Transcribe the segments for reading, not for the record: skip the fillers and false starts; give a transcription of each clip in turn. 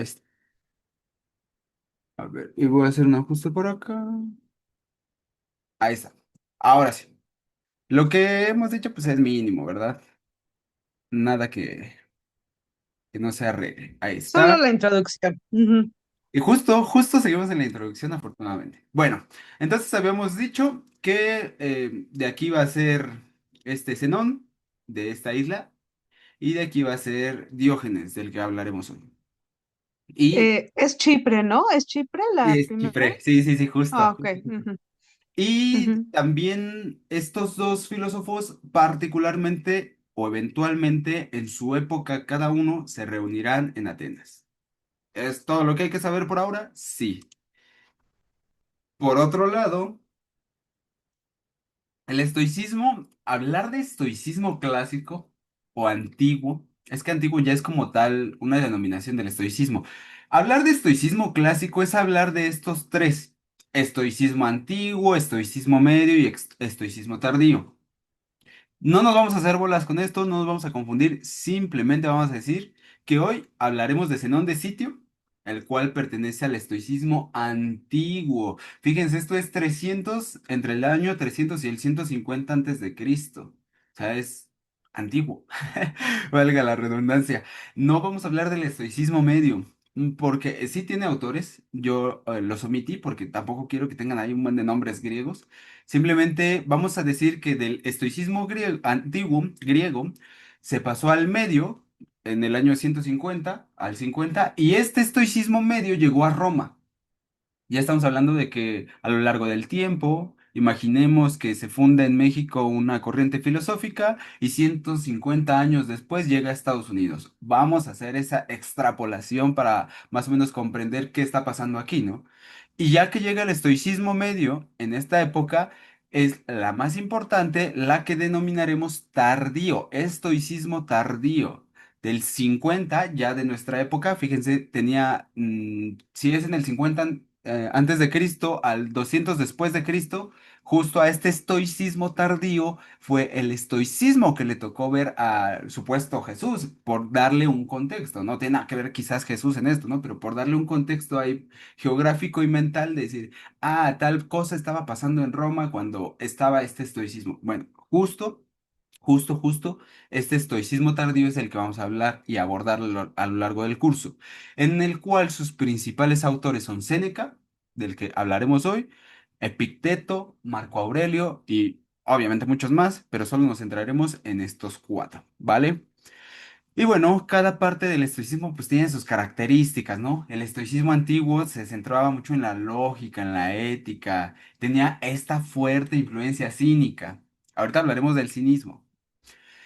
Ahí está. A ver, y voy a hacer un ajuste por acá. Ahí está. Ahora sí. Lo que hemos dicho, pues es mínimo, ¿verdad? Nada que no se arregle. Ahí Solo está. la introducción. Ujú. Y justo seguimos en la introducción, afortunadamente. Bueno, entonces habíamos dicho que de aquí va a ser este Zenón, de esta isla, y de aquí va a ser Diógenes, del que hablaremos hoy. Y Es Chipre, ¿no? ¿Es Chipre la es primera? Chipre, sí, sí, sí, Ah, justo. ok. Ujú, Y ujú. también estos dos filósofos, particularmente o eventualmente en su época, cada uno se reunirán en Atenas. ¿Es todo lo que hay que saber por ahora? Sí. Por otro lado, el estoicismo, hablar de estoicismo clásico o antiguo, es que antiguo ya es como tal una denominación del estoicismo. Hablar de estoicismo clásico es hablar de estos tres: estoicismo antiguo, estoicismo medio y estoicismo tardío. No nos vamos a hacer bolas con esto, no nos vamos a confundir, simplemente vamos a decir que hoy hablaremos de Zenón de Sitio, el cual pertenece al estoicismo antiguo. Fíjense, esto es 300, entre el año 300 y el 150 antes de Cristo. O sea, es antiguo, valga la redundancia. No vamos a hablar del estoicismo medio, porque sí tiene autores, yo los omití porque tampoco quiero que tengan ahí un buen de nombres griegos. Simplemente vamos a decir que del estoicismo antiguo, griego, se pasó al medio en el año 150 al 50, y este estoicismo medio llegó a Roma. Ya estamos hablando de que a lo largo del tiempo, imaginemos que se funda en México una corriente filosófica y 150 años después llega a Estados Unidos. Vamos a hacer esa extrapolación para más o menos comprender qué está pasando aquí, ¿no? Y ya que llega el estoicismo medio, en esta época es la más importante, la que denominaremos tardío, estoicismo tardío. Del 50 ya de nuestra época, fíjense, tenía, si es en el 50 antes de Cristo al 200 después de Cristo, justo a este estoicismo tardío fue el estoicismo que le tocó ver al supuesto Jesús, por darle un contexto. No tiene nada que ver quizás Jesús en esto, ¿no? Pero por darle un contexto ahí geográfico y mental, de decir, ah, tal cosa estaba pasando en Roma cuando estaba este estoicismo. Bueno, justo, este estoicismo tardío es el que vamos a hablar y abordar a lo largo del curso, en el cual sus principales autores son Séneca, del que hablaremos hoy, Epicteto, Marco Aurelio y obviamente muchos más, pero solo nos centraremos en estos cuatro, ¿vale? Y bueno, cada parte del estoicismo pues tiene sus características, ¿no? El estoicismo antiguo se centraba mucho en la lógica, en la ética, tenía esta fuerte influencia cínica. Ahorita hablaremos del cinismo.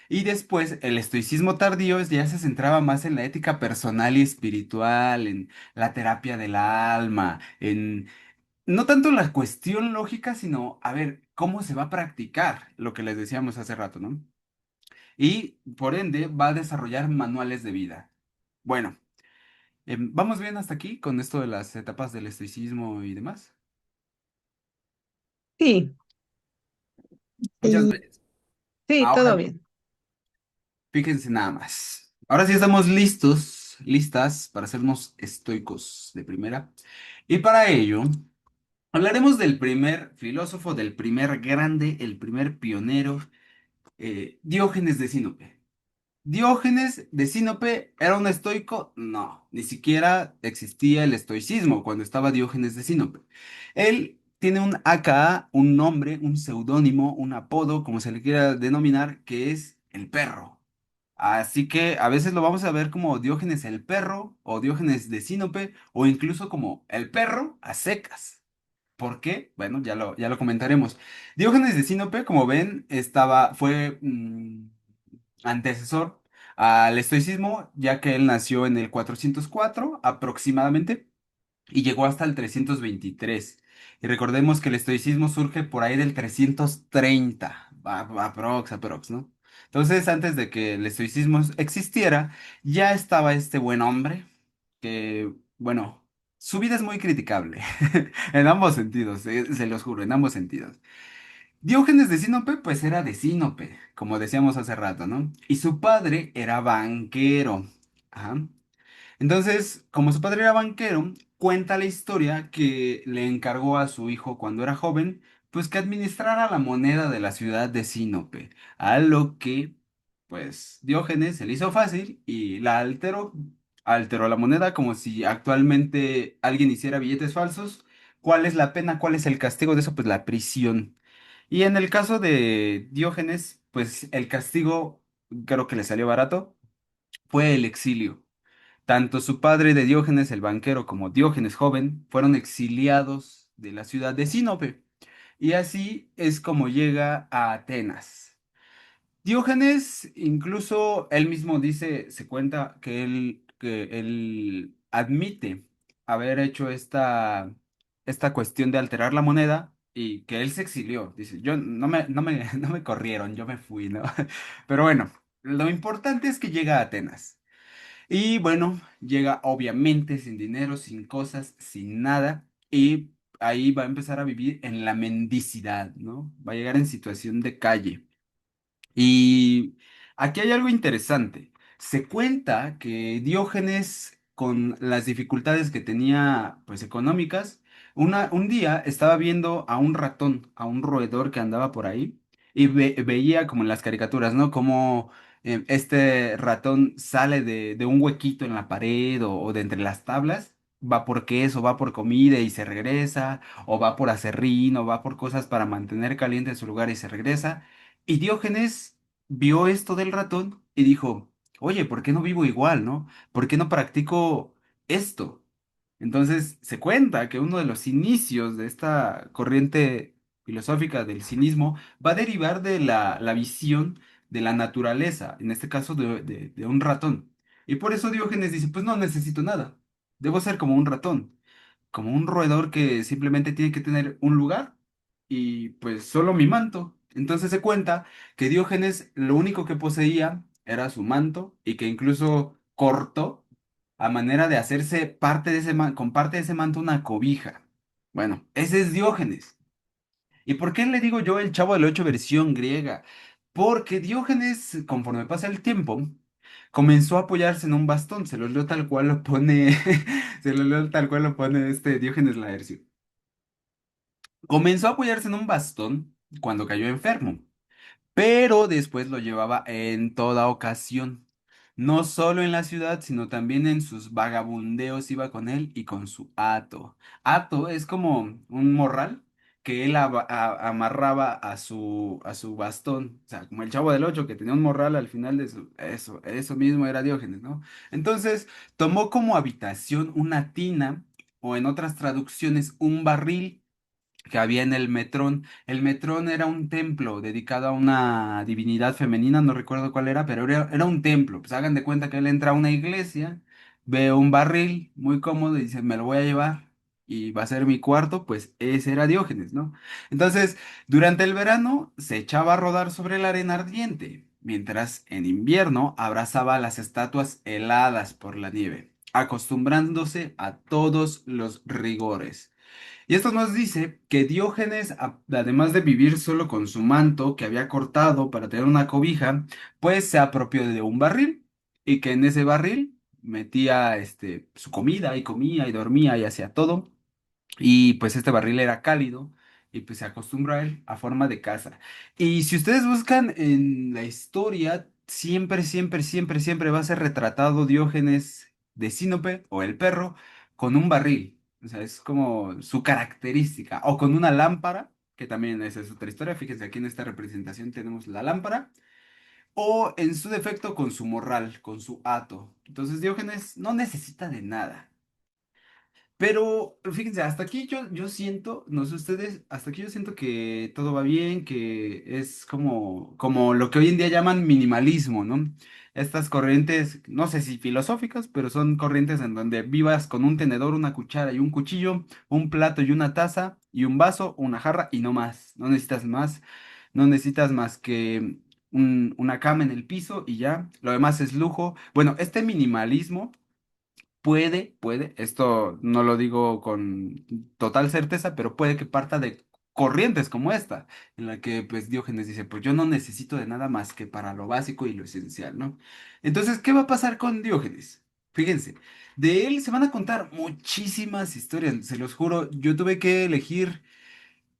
Y después el estoicismo tardío ya se centraba más en la ética personal y espiritual, en la terapia del alma, en no tanto la cuestión lógica, sino a ver cómo se va a practicar lo que les decíamos hace rato, ¿no? Y por ende va a desarrollar manuales de vida. Bueno, ¿vamos bien hasta aquí con esto de las etapas del estoicismo y demás? Sí, Muchas sí, veces. sí, Ahora todo bien, bien. fíjense nada más. Ahora sí estamos listos, listas para hacernos estoicos de primera. Y para ello, hablaremos del primer filósofo, del primer grande, el primer pionero, Diógenes de Sinope. ¿Diógenes de Sinope era un estoico? No, ni siquiera existía el estoicismo cuando estaba Diógenes de Sinope. Él tiene un AKA, un nombre, un seudónimo, un apodo, como se le quiera denominar, que es el perro. Así que a veces lo vamos a ver como Diógenes el perro o Diógenes de Sinope o incluso como el perro a secas. ¿Por qué? Bueno, ya lo comentaremos. Diógenes de Sinope, como ven, fue antecesor al estoicismo, ya que él nació en el 404 aproximadamente y llegó hasta el 323. Y recordemos que el estoicismo surge por ahí del 330, aprox, ¿no? Entonces, antes de que el estoicismo existiera, ya estaba este buen hombre que, bueno, su vida es muy criticable, en ambos sentidos, se los juro, en ambos sentidos. Diógenes de Sinope, pues era de Sinope, como decíamos hace rato, ¿no? Y su padre era banquero. Ajá. Entonces, como su padre era banquero, cuenta la historia que le encargó a su hijo cuando era joven, pues que administrara la moneda de la ciudad de Sinope, a lo que, pues, Diógenes se le hizo fácil y la alteró la moneda como si actualmente alguien hiciera billetes falsos. ¿Cuál es la pena? ¿Cuál es el castigo de eso? Pues la prisión. Y en el caso de Diógenes, pues el castigo, creo que le salió barato, fue el exilio. Tanto su padre de Diógenes el banquero como Diógenes joven fueron exiliados de la ciudad de Sinope. Y así es como llega a Atenas. Diógenes, incluso él mismo dice, se cuenta que él admite haber hecho esta cuestión de alterar la moneda y que él se exilió. Dice, yo no me corrieron, yo me fui, ¿no? Pero bueno, lo importante es que llega a Atenas. Y bueno, llega obviamente sin dinero, sin cosas, sin nada. Y ahí va a empezar a vivir en la mendicidad, ¿no? Va a llegar en situación de calle. Y aquí hay algo interesante. Se cuenta que Diógenes, con las dificultades que tenía, pues económicas, un día estaba viendo a un ratón, a un roedor que andaba por ahí, y veía como en las caricaturas, ¿no? Como este ratón sale de un huequito en la pared o de entre las tablas. Va por queso, va por comida y se regresa, o va por aserrín, o va por cosas para mantener caliente su lugar y se regresa. Y Diógenes vio esto del ratón y dijo, oye, ¿por qué no vivo igual, no? ¿Por qué no practico esto? Entonces se cuenta que uno de los inicios de esta corriente filosófica del cinismo va a derivar de la visión de la naturaleza, en este caso de un ratón. Y por eso Diógenes dice, pues no necesito nada, debo ser como un ratón, como un roedor que simplemente tiene que tener un lugar y pues solo mi manto. Entonces se cuenta que Diógenes lo único que poseía era su manto y que incluso cortó a manera de hacerse parte de con parte de ese manto una cobija. Bueno, ese es Diógenes. ¿Y por qué le digo yo el Chavo del Ocho versión griega? Porque Diógenes, conforme pasa el tiempo, comenzó a apoyarse en un bastón. Se lo leo tal cual lo pone, se lo leo tal cual lo pone este Diógenes Laercio. Comenzó a apoyarse en un bastón cuando cayó enfermo, pero después lo llevaba en toda ocasión. No solo en la ciudad, sino también en sus vagabundeos iba con él y con su hato. Hato es como un morral que él amarraba a su bastón. O sea, como el Chavo del Ocho que tenía un morral al final de su... Eso mismo era Diógenes, ¿no? Entonces, tomó como habitación una tina, o en otras traducciones, un barril que había en el Metrón. El Metrón era un templo dedicado a una divinidad femenina, no recuerdo cuál era, pero era un templo. Pues hagan de cuenta que él entra a una iglesia, ve un barril muy cómodo y dice, me lo voy a llevar y va a ser mi cuarto, pues ese era Diógenes, ¿no? Entonces, durante el verano se echaba a rodar sobre la arena ardiente, mientras en invierno abrazaba las estatuas heladas por la nieve, acostumbrándose a todos los rigores. Y esto nos dice que Diógenes, además de vivir solo con su manto que había cortado para tener una cobija, pues se apropió de un barril y que en ese barril metía su comida y comía y dormía y hacía todo. Y pues este barril era cálido y pues se acostumbró a él a forma de casa. Y si ustedes buscan en la historia, siempre, siempre, siempre, siempre va a ser retratado Diógenes de Sinope o el perro con un barril. O sea, es como su característica. O con una lámpara, que también esa es otra historia. Fíjense, aquí en esta representación tenemos la lámpara. O en su defecto con su morral, con su hato. Entonces Diógenes no necesita de nada. Pero fíjense, hasta aquí yo siento, no sé ustedes, hasta aquí yo siento que todo va bien, que es como lo que hoy en día llaman minimalismo, ¿no? Estas corrientes, no sé si filosóficas, pero son corrientes en donde vivas con un tenedor, una cuchara y un cuchillo, un plato y una taza y un vaso, una jarra y no más. No necesitas más, no necesitas más que una cama en el piso y ya. Lo demás es lujo. Bueno, este minimalismo. Esto no lo digo con total certeza, pero puede que parta de corrientes como esta, en la que pues Diógenes dice, pues yo no necesito de nada más que para lo básico y lo esencial, ¿no? Entonces, ¿qué va a pasar con Diógenes? Fíjense, de él se van a contar muchísimas historias, se los juro. Yo tuve que elegir,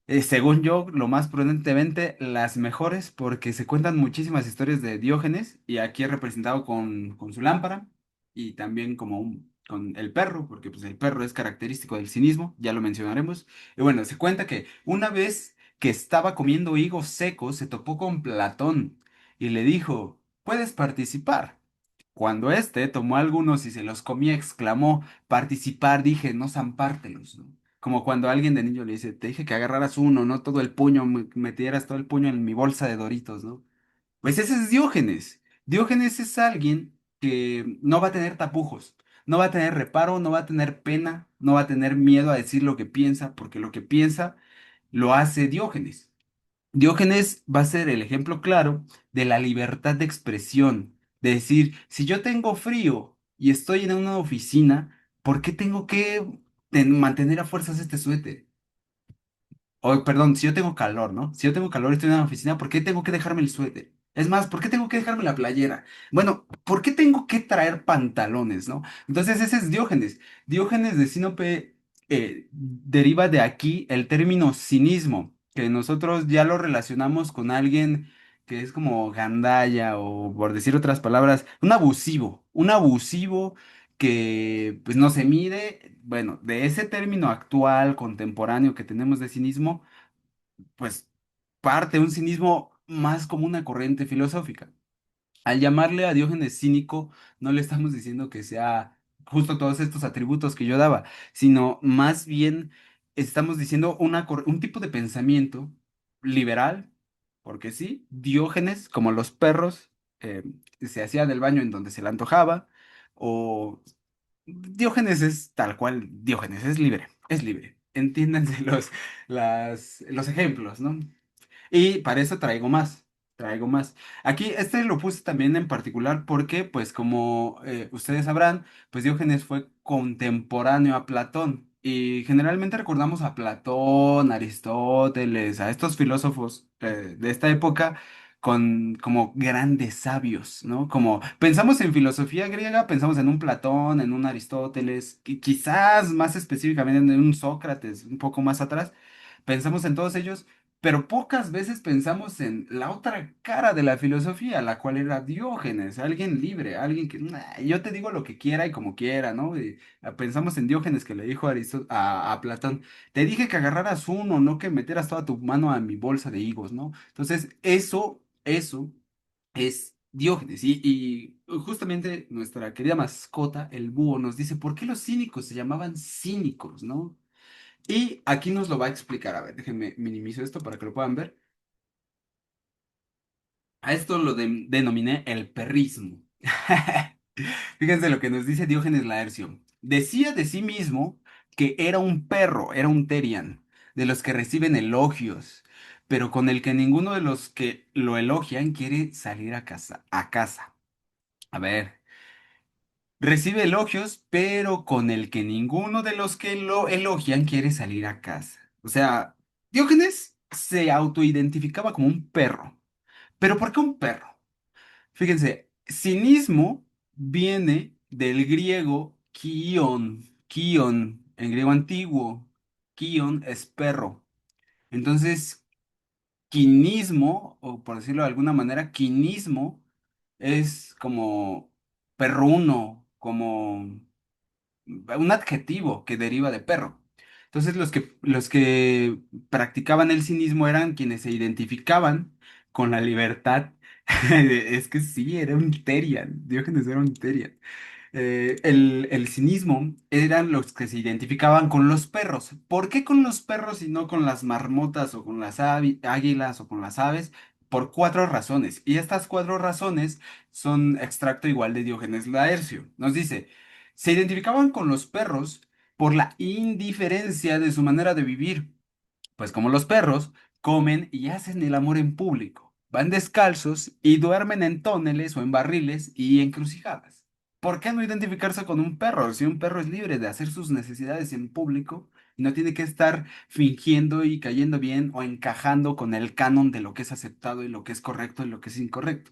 según yo, lo más prudentemente, las mejores, porque se cuentan muchísimas historias de Diógenes, y aquí es representado con su lámpara, y también con el perro, porque pues el perro es característico del cinismo, ya lo mencionaremos. Y bueno, se cuenta que una vez que estaba comiendo higos secos, se topó con Platón y le dijo, ¿puedes participar? Cuando éste tomó algunos y se los comía, exclamó, participar, dije, no zampártelos, ¿no? Como cuando alguien de niño le dice, te dije que agarraras uno, no todo el puño, metieras todo el puño en mi bolsa de Doritos, ¿no? Pues ese es Diógenes. Diógenes es alguien que no va a tener tapujos, no va a tener reparo, no va a tener pena, no va a tener miedo a decir lo que piensa, porque lo que piensa lo hace Diógenes. Diógenes va a ser el ejemplo claro de la libertad de expresión, de decir, si yo tengo frío y estoy en una oficina, ¿por qué tengo que mantener a fuerzas este suéter? O, perdón, si yo tengo calor, ¿no? Si yo tengo calor y estoy en una oficina, ¿por qué tengo que dejarme el suéter? Es más, ¿por qué tengo que dejarme la playera? Bueno, ¿por qué tengo que traer pantalones, ¿no? Entonces ese es Diógenes. Diógenes de Sinope deriva de aquí el término cinismo, que nosotros ya lo relacionamos con alguien que es como gandalla o, por decir otras palabras, un abusivo que pues no se mide, bueno, de ese término actual, contemporáneo que tenemos de cinismo, pues parte un cinismo más como una corriente filosófica. Al llamarle a Diógenes cínico, no le estamos diciendo que sea justo todos estos atributos que yo daba, sino más bien estamos diciendo un tipo de pensamiento liberal, porque sí, Diógenes, como los perros, se hacía del baño en donde se le antojaba, o Diógenes es tal cual, Diógenes es libre, es libre. Entiéndanse los ejemplos, ¿no? Y para eso traigo más, traigo más. Aquí este lo puse también en particular porque, pues como ustedes sabrán, pues Diógenes fue contemporáneo a Platón. Y generalmente recordamos a Platón, Aristóteles, a estos filósofos de esta época con como grandes sabios, ¿no? Como pensamos en filosofía griega, pensamos en un Platón, en un Aristóteles, y quizás más específicamente en un Sócrates, un poco más atrás. Pensamos en todos ellos, pero pocas veces pensamos en la otra cara de la filosofía, la cual era Diógenes, alguien libre, alguien que "Nah, yo te digo lo que quiera y como quiera, ¿no?" Y, pensamos en Diógenes que le dijo a Platón, te dije que agarraras uno, no que metieras toda tu mano a mi bolsa de higos, ¿no? Entonces, eso es Diógenes. Y justamente nuestra querida mascota, el búho, nos dice, ¿por qué los cínicos se llamaban cínicos, ¿no? Y aquí nos lo va a explicar. A ver, déjenme minimizo esto para que lo puedan ver. A esto lo denominé el perrismo. Fíjense lo que nos dice Diógenes Laercio. Decía de sí mismo que era un perro, era un terian, de los que reciben elogios, pero con el que ninguno de los que lo elogian quiere salir a casa, a casa. A ver, recibe elogios, pero con el que ninguno de los que lo elogian quiere salir a casa. O sea, Diógenes se autoidentificaba como un perro. ¿Pero por qué un perro? Fíjense, cinismo viene del griego kion, en griego antiguo. Kion es perro. Entonces, quinismo, o por decirlo de alguna manera, quinismo es como perruno, como un adjetivo que deriva de perro. Entonces los que practicaban el cinismo eran quienes se identificaban con la libertad. Es que sí, era un Terian. Diógenes era un Terian. El cinismo eran los que se identificaban con los perros. ¿Por qué con los perros y no con las marmotas o con las águilas o con las aves? Por cuatro razones. Y estas cuatro razones son extracto igual de Diógenes Laercio. Nos dice, se identificaban con los perros por la indiferencia de su manera de vivir. Pues como los perros, comen y hacen el amor en público, van descalzos y duermen en tóneles o en barriles y encrucijadas. ¿Por qué no identificarse con un perro? Si un perro es libre de hacer sus necesidades en público y no tiene que estar fingiendo y cayendo bien o encajando con el canon de lo que es aceptado y lo que es correcto y lo que es incorrecto.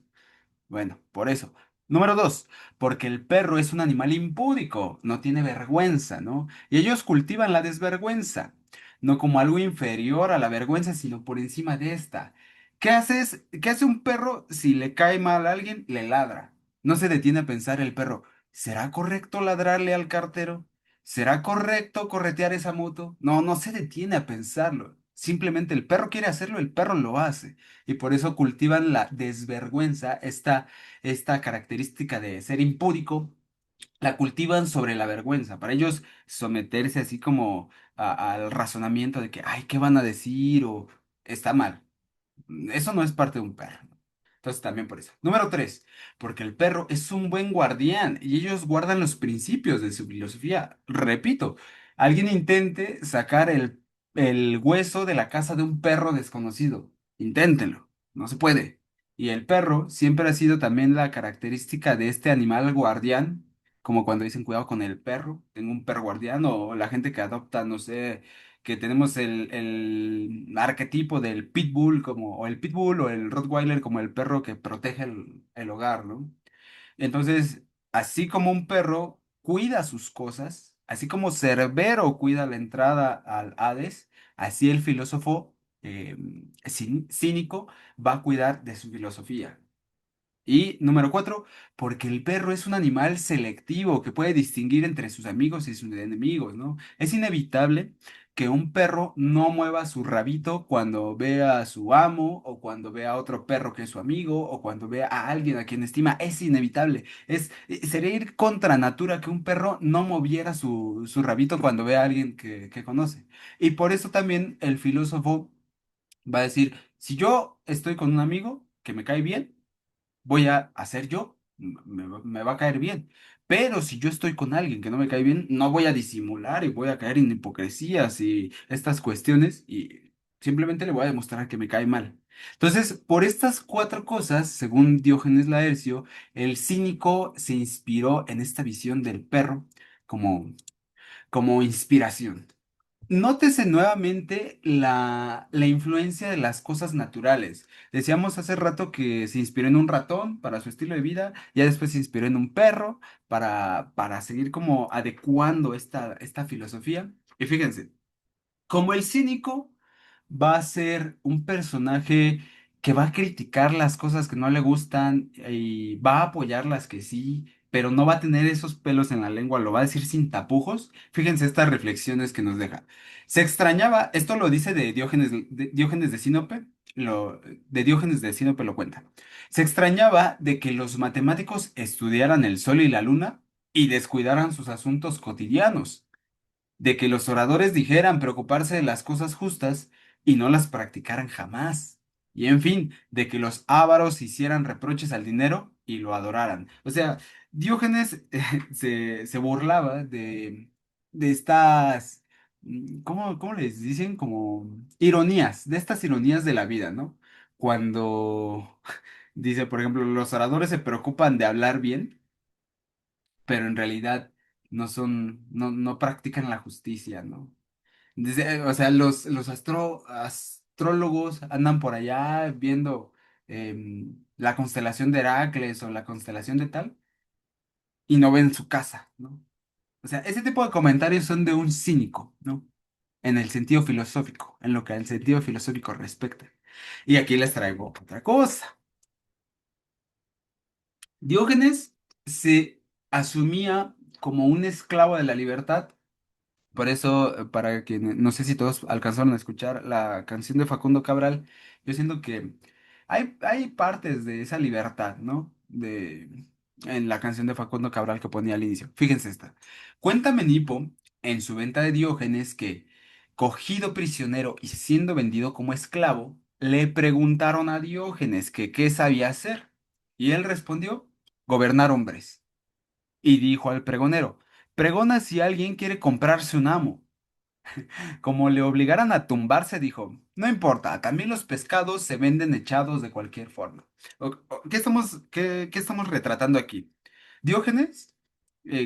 Bueno, por eso. Número dos, porque el perro es un animal impúdico, no tiene vergüenza, ¿no? Y ellos cultivan la desvergüenza, no como algo inferior a la vergüenza, sino por encima de esta. ¿Qué hace un perro si le cae mal a alguien? Le ladra. No se detiene a pensar el perro, ¿será correcto ladrarle al cartero? ¿Será correcto corretear esa moto? No, no se detiene a pensarlo. Simplemente el perro quiere hacerlo, el perro lo hace. Y por eso cultivan la desvergüenza, esta característica de ser impúdico, la cultivan sobre la vergüenza. Para ellos someterse así como al razonamiento de que, ay, ¿qué van a decir? O está mal. Eso no es parte de un perro. Entonces también por eso. Número tres, porque el perro es un buen guardián y ellos guardan los principios de su filosofía. Repito, alguien intente sacar el hueso de la casa de un perro desconocido. Inténtenlo. No se puede. Y el perro siempre ha sido también la característica de este animal guardián, como cuando dicen cuidado con el perro, tengo un perro guardián o la gente que adopta, no sé, que tenemos el arquetipo del pitbull como, o el pitbull o el Rottweiler como el perro que protege el hogar, ¿no? Entonces, así como un perro cuida sus cosas, así como Cerbero cuida la entrada al Hades, así el filósofo cínico va a cuidar de su filosofía. Y número cuatro, porque el perro es un animal selectivo que puede distinguir entre sus amigos y sus enemigos, ¿no? Es inevitable que un perro no mueva su rabito cuando ve a su amo o cuando ve a otro perro que es su amigo o cuando ve a alguien a quien estima. Es inevitable. Sería ir contra natura que un perro no moviera su rabito cuando ve a alguien que conoce. Y por eso también el filósofo va a decir, si yo estoy con un amigo que me cae bien, voy a hacer yo, me va a caer bien. Pero si yo estoy con alguien que no me cae bien, no voy a disimular y voy a caer en hipocresías y estas cuestiones y simplemente le voy a demostrar que me cae mal. Entonces, por estas cuatro cosas, según Diógenes Laercio, el cínico se inspiró en esta visión del perro como, como inspiración. Nótese nuevamente la influencia de las cosas naturales. Decíamos hace rato que se inspiró en un ratón para su estilo de vida, ya después se inspiró en un perro para seguir como adecuando esta filosofía. Y fíjense, como el cínico va a ser un personaje que va a criticar las cosas que no le gustan y va a apoyar las que sí, pero no va a tener esos pelos en la lengua, lo va a decir sin tapujos. Fíjense estas reflexiones que nos deja. Se extrañaba, esto lo dice Diógenes de Sinope, de Diógenes de Sinope lo cuenta. Se extrañaba de que los matemáticos estudiaran el sol y la luna y descuidaran sus asuntos cotidianos, de que los oradores dijeran preocuparse de las cosas justas y no las practicaran jamás. Y en fin, de que los ávaros hicieran reproches al dinero y lo adoraran. O sea, Diógenes se burlaba de estas, cómo les dicen? Como ironías, de estas ironías de la vida, ¿no? Cuando dice, por ejemplo, los oradores se preocupan de hablar bien, pero en realidad no practican la justicia, ¿no? O sea, los astrólogos andan por allá viendo la constelación de Heracles o la constelación de tal y no ven su casa, ¿no? O sea, ese tipo de comentarios son de un cínico, ¿no? En el sentido filosófico, en lo que al sentido filosófico respecta. Y aquí les traigo otra cosa. Diógenes se asumía como un esclavo de la libertad. Por eso, para que no sé si todos alcanzaron a escuchar la canción de Facundo Cabral, yo siento que hay partes de esa libertad, ¿no? En la canción de Facundo Cabral que ponía al inicio. Fíjense esta. Cuenta Menipo en su venta de Diógenes que, cogido prisionero y siendo vendido como esclavo, le preguntaron a Diógenes que qué sabía hacer. Y él respondió, gobernar hombres. Y dijo al pregonero, pregona si alguien quiere comprarse un amo. Como le obligaran a tumbarse, dijo, no importa, también los pescados se venden echados de cualquier forma. ¿Qué estamos retratando aquí? Diógenes,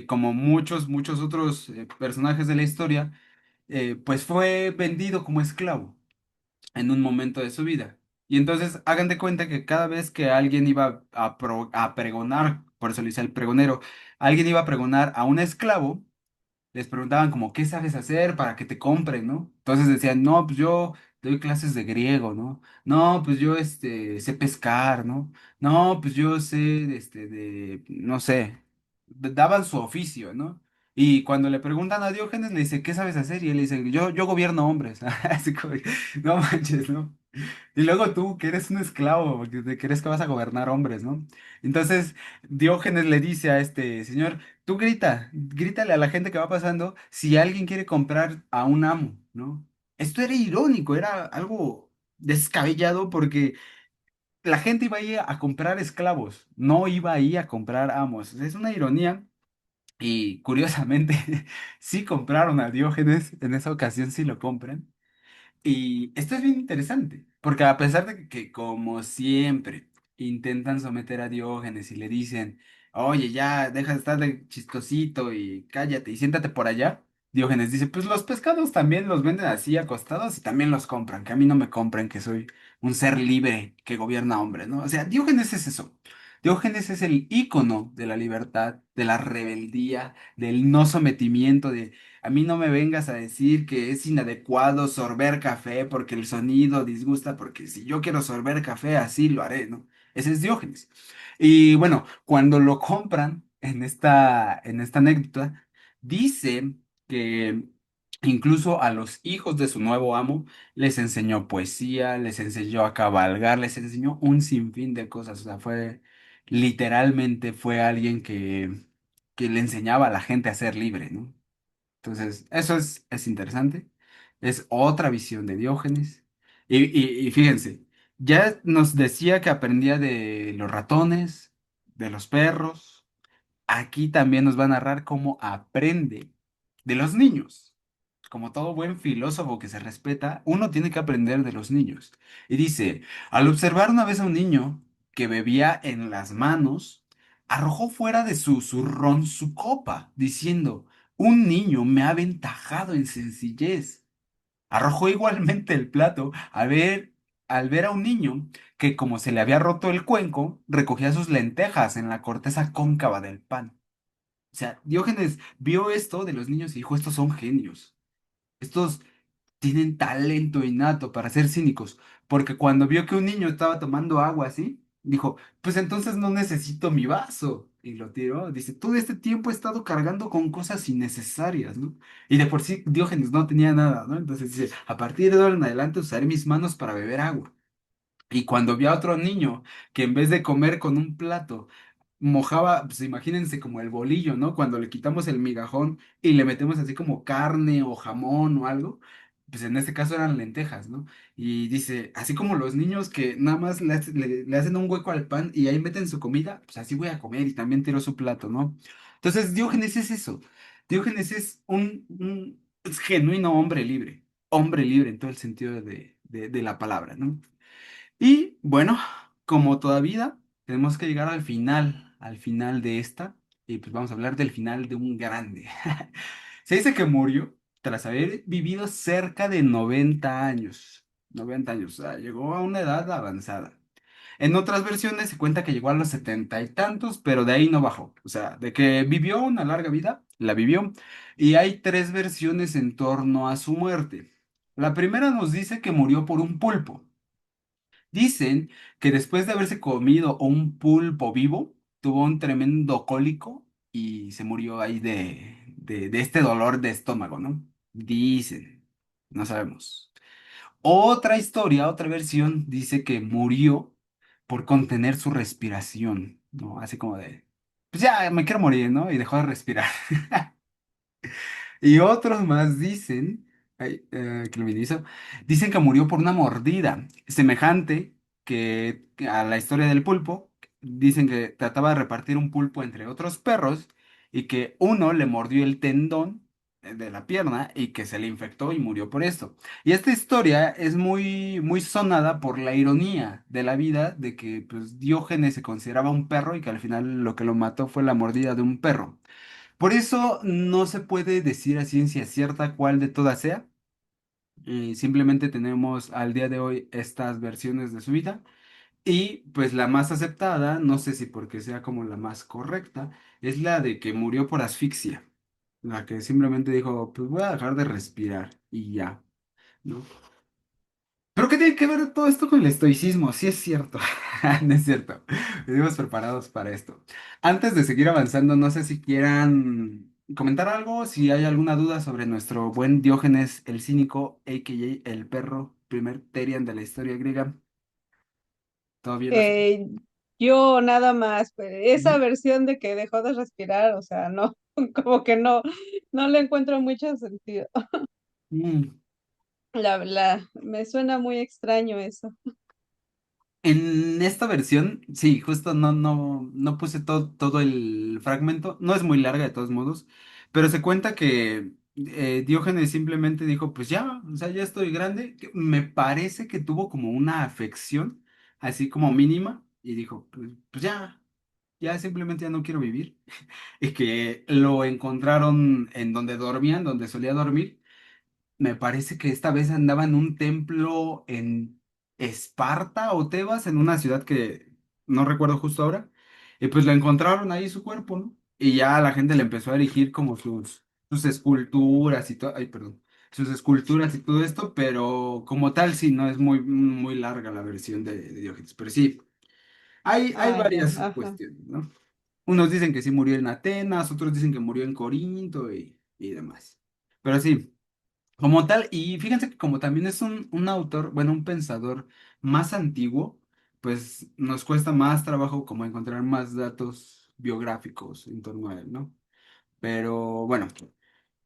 como muchos otros personajes de la historia, pues fue vendido como esclavo en un momento de su vida. Y entonces hagan de cuenta que cada vez que alguien iba a pregonar, por eso le dice el pregonero, alguien iba a pregonar a un esclavo, les preguntaban como, ¿qué sabes hacer para que te compren, no? Entonces decían, no, pues yo doy clases de griego, ¿no? No, pues yo, sé pescar, ¿no? No, pues yo sé, no sé, daban su oficio, ¿no? Y cuando le preguntan a Diógenes, le dice, ¿qué sabes hacer? Y él dice, yo gobierno hombres. Así como, no manches, ¿no? Y luego tú, que eres un esclavo, porque te crees que vas a gobernar hombres, ¿no? Entonces, Diógenes le dice a este señor, tú grítale a la gente que va pasando si alguien quiere comprar a un amo, ¿no? Esto era irónico, era algo descabellado porque la gente iba ahí a comprar esclavos, no iba ahí a comprar amos. Es una ironía y curiosamente sí compraron a Diógenes, en esa ocasión sí lo compran. Y esto es bien interesante, porque a pesar de que, como siempre, intentan someter a Diógenes y le dicen, oye, ya, deja de estar de chistosito y cállate y siéntate por allá, Diógenes dice, pues los pescados también los venden así acostados y también los compran, que a mí no me compren, que soy un ser libre que gobierna hombres, ¿no? O sea, Diógenes es eso. Diógenes es el ícono de la libertad, de la rebeldía, del no sometimiento, a mí no me vengas a decir que es inadecuado sorber café porque el sonido disgusta, porque si yo quiero sorber café, así lo haré, ¿no? Ese es Diógenes. Y bueno, cuando lo compran en esta anécdota, dice que incluso a los hijos de su nuevo amo les enseñó poesía, les enseñó a cabalgar, les enseñó un sinfín de cosas. O sea, literalmente fue alguien que le enseñaba a la gente a ser libre, ¿no? Entonces, eso es interesante. Es otra visión de Diógenes. Y fíjense, ya nos decía que aprendía de los ratones, de los perros. Aquí también nos va a narrar cómo aprende de los niños. Como todo buen filósofo que se respeta, uno tiene que aprender de los niños. Y dice, al observar una vez a un niño que bebía en las manos, arrojó fuera de su zurrón su copa, diciendo, un niño me ha aventajado en sencillez. Arrojó igualmente el plato al ver a un niño que, como se le había roto el cuenco, recogía sus lentejas en la corteza cóncava del pan. O sea, Diógenes vio esto de los niños y dijo, estos son genios. Estos tienen talento innato para ser cínicos, porque cuando vio que un niño estaba tomando agua así, dijo, pues entonces no necesito mi vaso. Y lo tiró. Dice, todo este tiempo he estado cargando con cosas innecesarias, ¿no? Y de por sí Diógenes no tenía nada, ¿no? Entonces dice, a partir de ahora en adelante usaré mis manos para beber agua. Y cuando vio a otro niño que en vez de comer con un plato, mojaba, pues imagínense como el bolillo, ¿no? Cuando le quitamos el migajón y le metemos así como carne o jamón o algo, pues en este caso eran lentejas, ¿no? Y dice, así como los niños que nada más le hacen un hueco al pan y ahí meten su comida, pues así voy a comer y también tiró su plato, ¿no? Entonces Diógenes es eso. Diógenes es es genuino hombre libre en todo el sentido de la palabra, ¿no? Y bueno, como toda vida, tenemos que llegar al final de esta, y pues vamos a hablar del final de un grande. Se dice que murió tras haber vivido cerca de 90 años. 90 años, o sea, llegó a una edad avanzada. En otras versiones se cuenta que llegó a los 70 y tantos, pero de ahí no bajó. O sea, de que vivió una larga vida, la vivió. Y hay tres versiones en torno a su muerte. La primera nos dice que murió por un pulpo. Dicen que después de haberse comido un pulpo vivo, tuvo un tremendo cólico y se murió ahí de este dolor de estómago, ¿no? Dicen, no sabemos. Otra historia, otra versión, dice que murió por contener su respiración, ¿no? Así como de, pues ya me quiero morir, ¿no? Y dejó de respirar. Y otros más dicen, ay, que lo minimizo, dicen que murió por una mordida, semejante que a la historia del pulpo. Dicen que trataba de repartir un pulpo entre otros perros y que uno le mordió el tendón de la pierna y que se le infectó y murió por esto. Y esta historia es muy, muy sonada por la ironía de la vida de que pues, Diógenes se consideraba un perro y que al final lo que lo mató fue la mordida de un perro. Por eso no se puede decir a ciencia cierta cuál de todas sea. Simplemente tenemos al día de hoy estas versiones de su vida. Y pues la más aceptada, no sé si porque sea como la más correcta, es la de que murió por asfixia. La que simplemente dijo, pues voy a dejar de respirar y ya, ¿no? Pero ¿qué tiene que ver todo esto con el estoicismo? Sí es cierto, no es cierto. Venimos preparados para esto. Antes de seguir avanzando, no sé si quieran comentar algo, si hay alguna duda sobre nuestro buen Diógenes el Cínico, a.k.a. el perro, primer Terian de la historia griega. ¿Todavía la seguimos? Eh, yo nada más, pues, esa versión de que dejó de respirar, o sea, no, como que no, no le encuentro mucho sentido. Mm. Me suena muy extraño eso. En esta versión, sí, justo no puse todo el fragmento. No es muy larga de todos modos, pero se cuenta que Diógenes simplemente dijo, pues ya, o sea, ya estoy grande. Que me parece que tuvo como una afección, así como mínima, y dijo, pues ya simplemente ya no quiero vivir. Y que lo encontraron en donde dormían, donde solía dormir. Me parece que esta vez andaba en un templo en Esparta o Tebas, en una ciudad que no recuerdo justo ahora. Y pues lo encontraron ahí su cuerpo, ¿no? Y ya la gente le empezó a erigir como sus esculturas y todo. Ay, perdón. Sus esculturas y todo esto, pero como tal, sí, no es muy larga la versión de Diógenes. Pero sí, hay Ah, ya, varias ajá. cuestiones, ¿no? Unos dicen que sí murió en Atenas, otros dicen que murió en Corinto y demás. Pero sí. Como tal, y fíjense que como también es un autor, bueno, un pensador más antiguo, pues nos cuesta más trabajo como encontrar más datos biográficos en torno a él, ¿no? Pero bueno,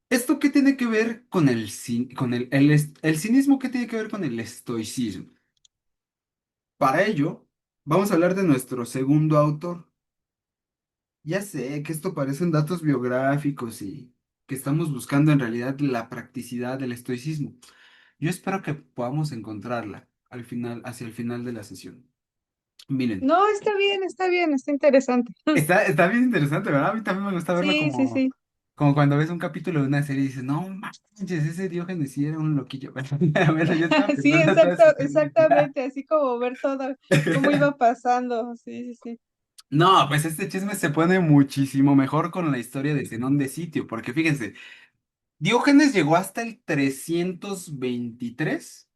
¿esto qué tiene que ver con el cinismo? ¿Qué tiene que ver con el estoicismo? Para ello, vamos a hablar de nuestro segundo autor. Ya sé que esto parecen datos biográficos y que estamos buscando en realidad la practicidad del estoicismo. Yo espero que podamos encontrarla al final, hacia el final de la sesión. Miren, No, está bien, está interesante. está bien interesante, ¿verdad? A mí también me gusta verlo Sí, sí, sí. como cuando ves un capítulo de una serie y dices, no manches, ese Diógenes sí era un loquillo. Bueno, yo estaba Sí, pensando en toda esa serie. exactamente, así como ver todo, cómo iba pasando. Sí, sí, sí. No, pues este chisme se pone muchísimo mejor con la historia de Zenón de Sitio, porque fíjense, Diógenes llegó hasta el 323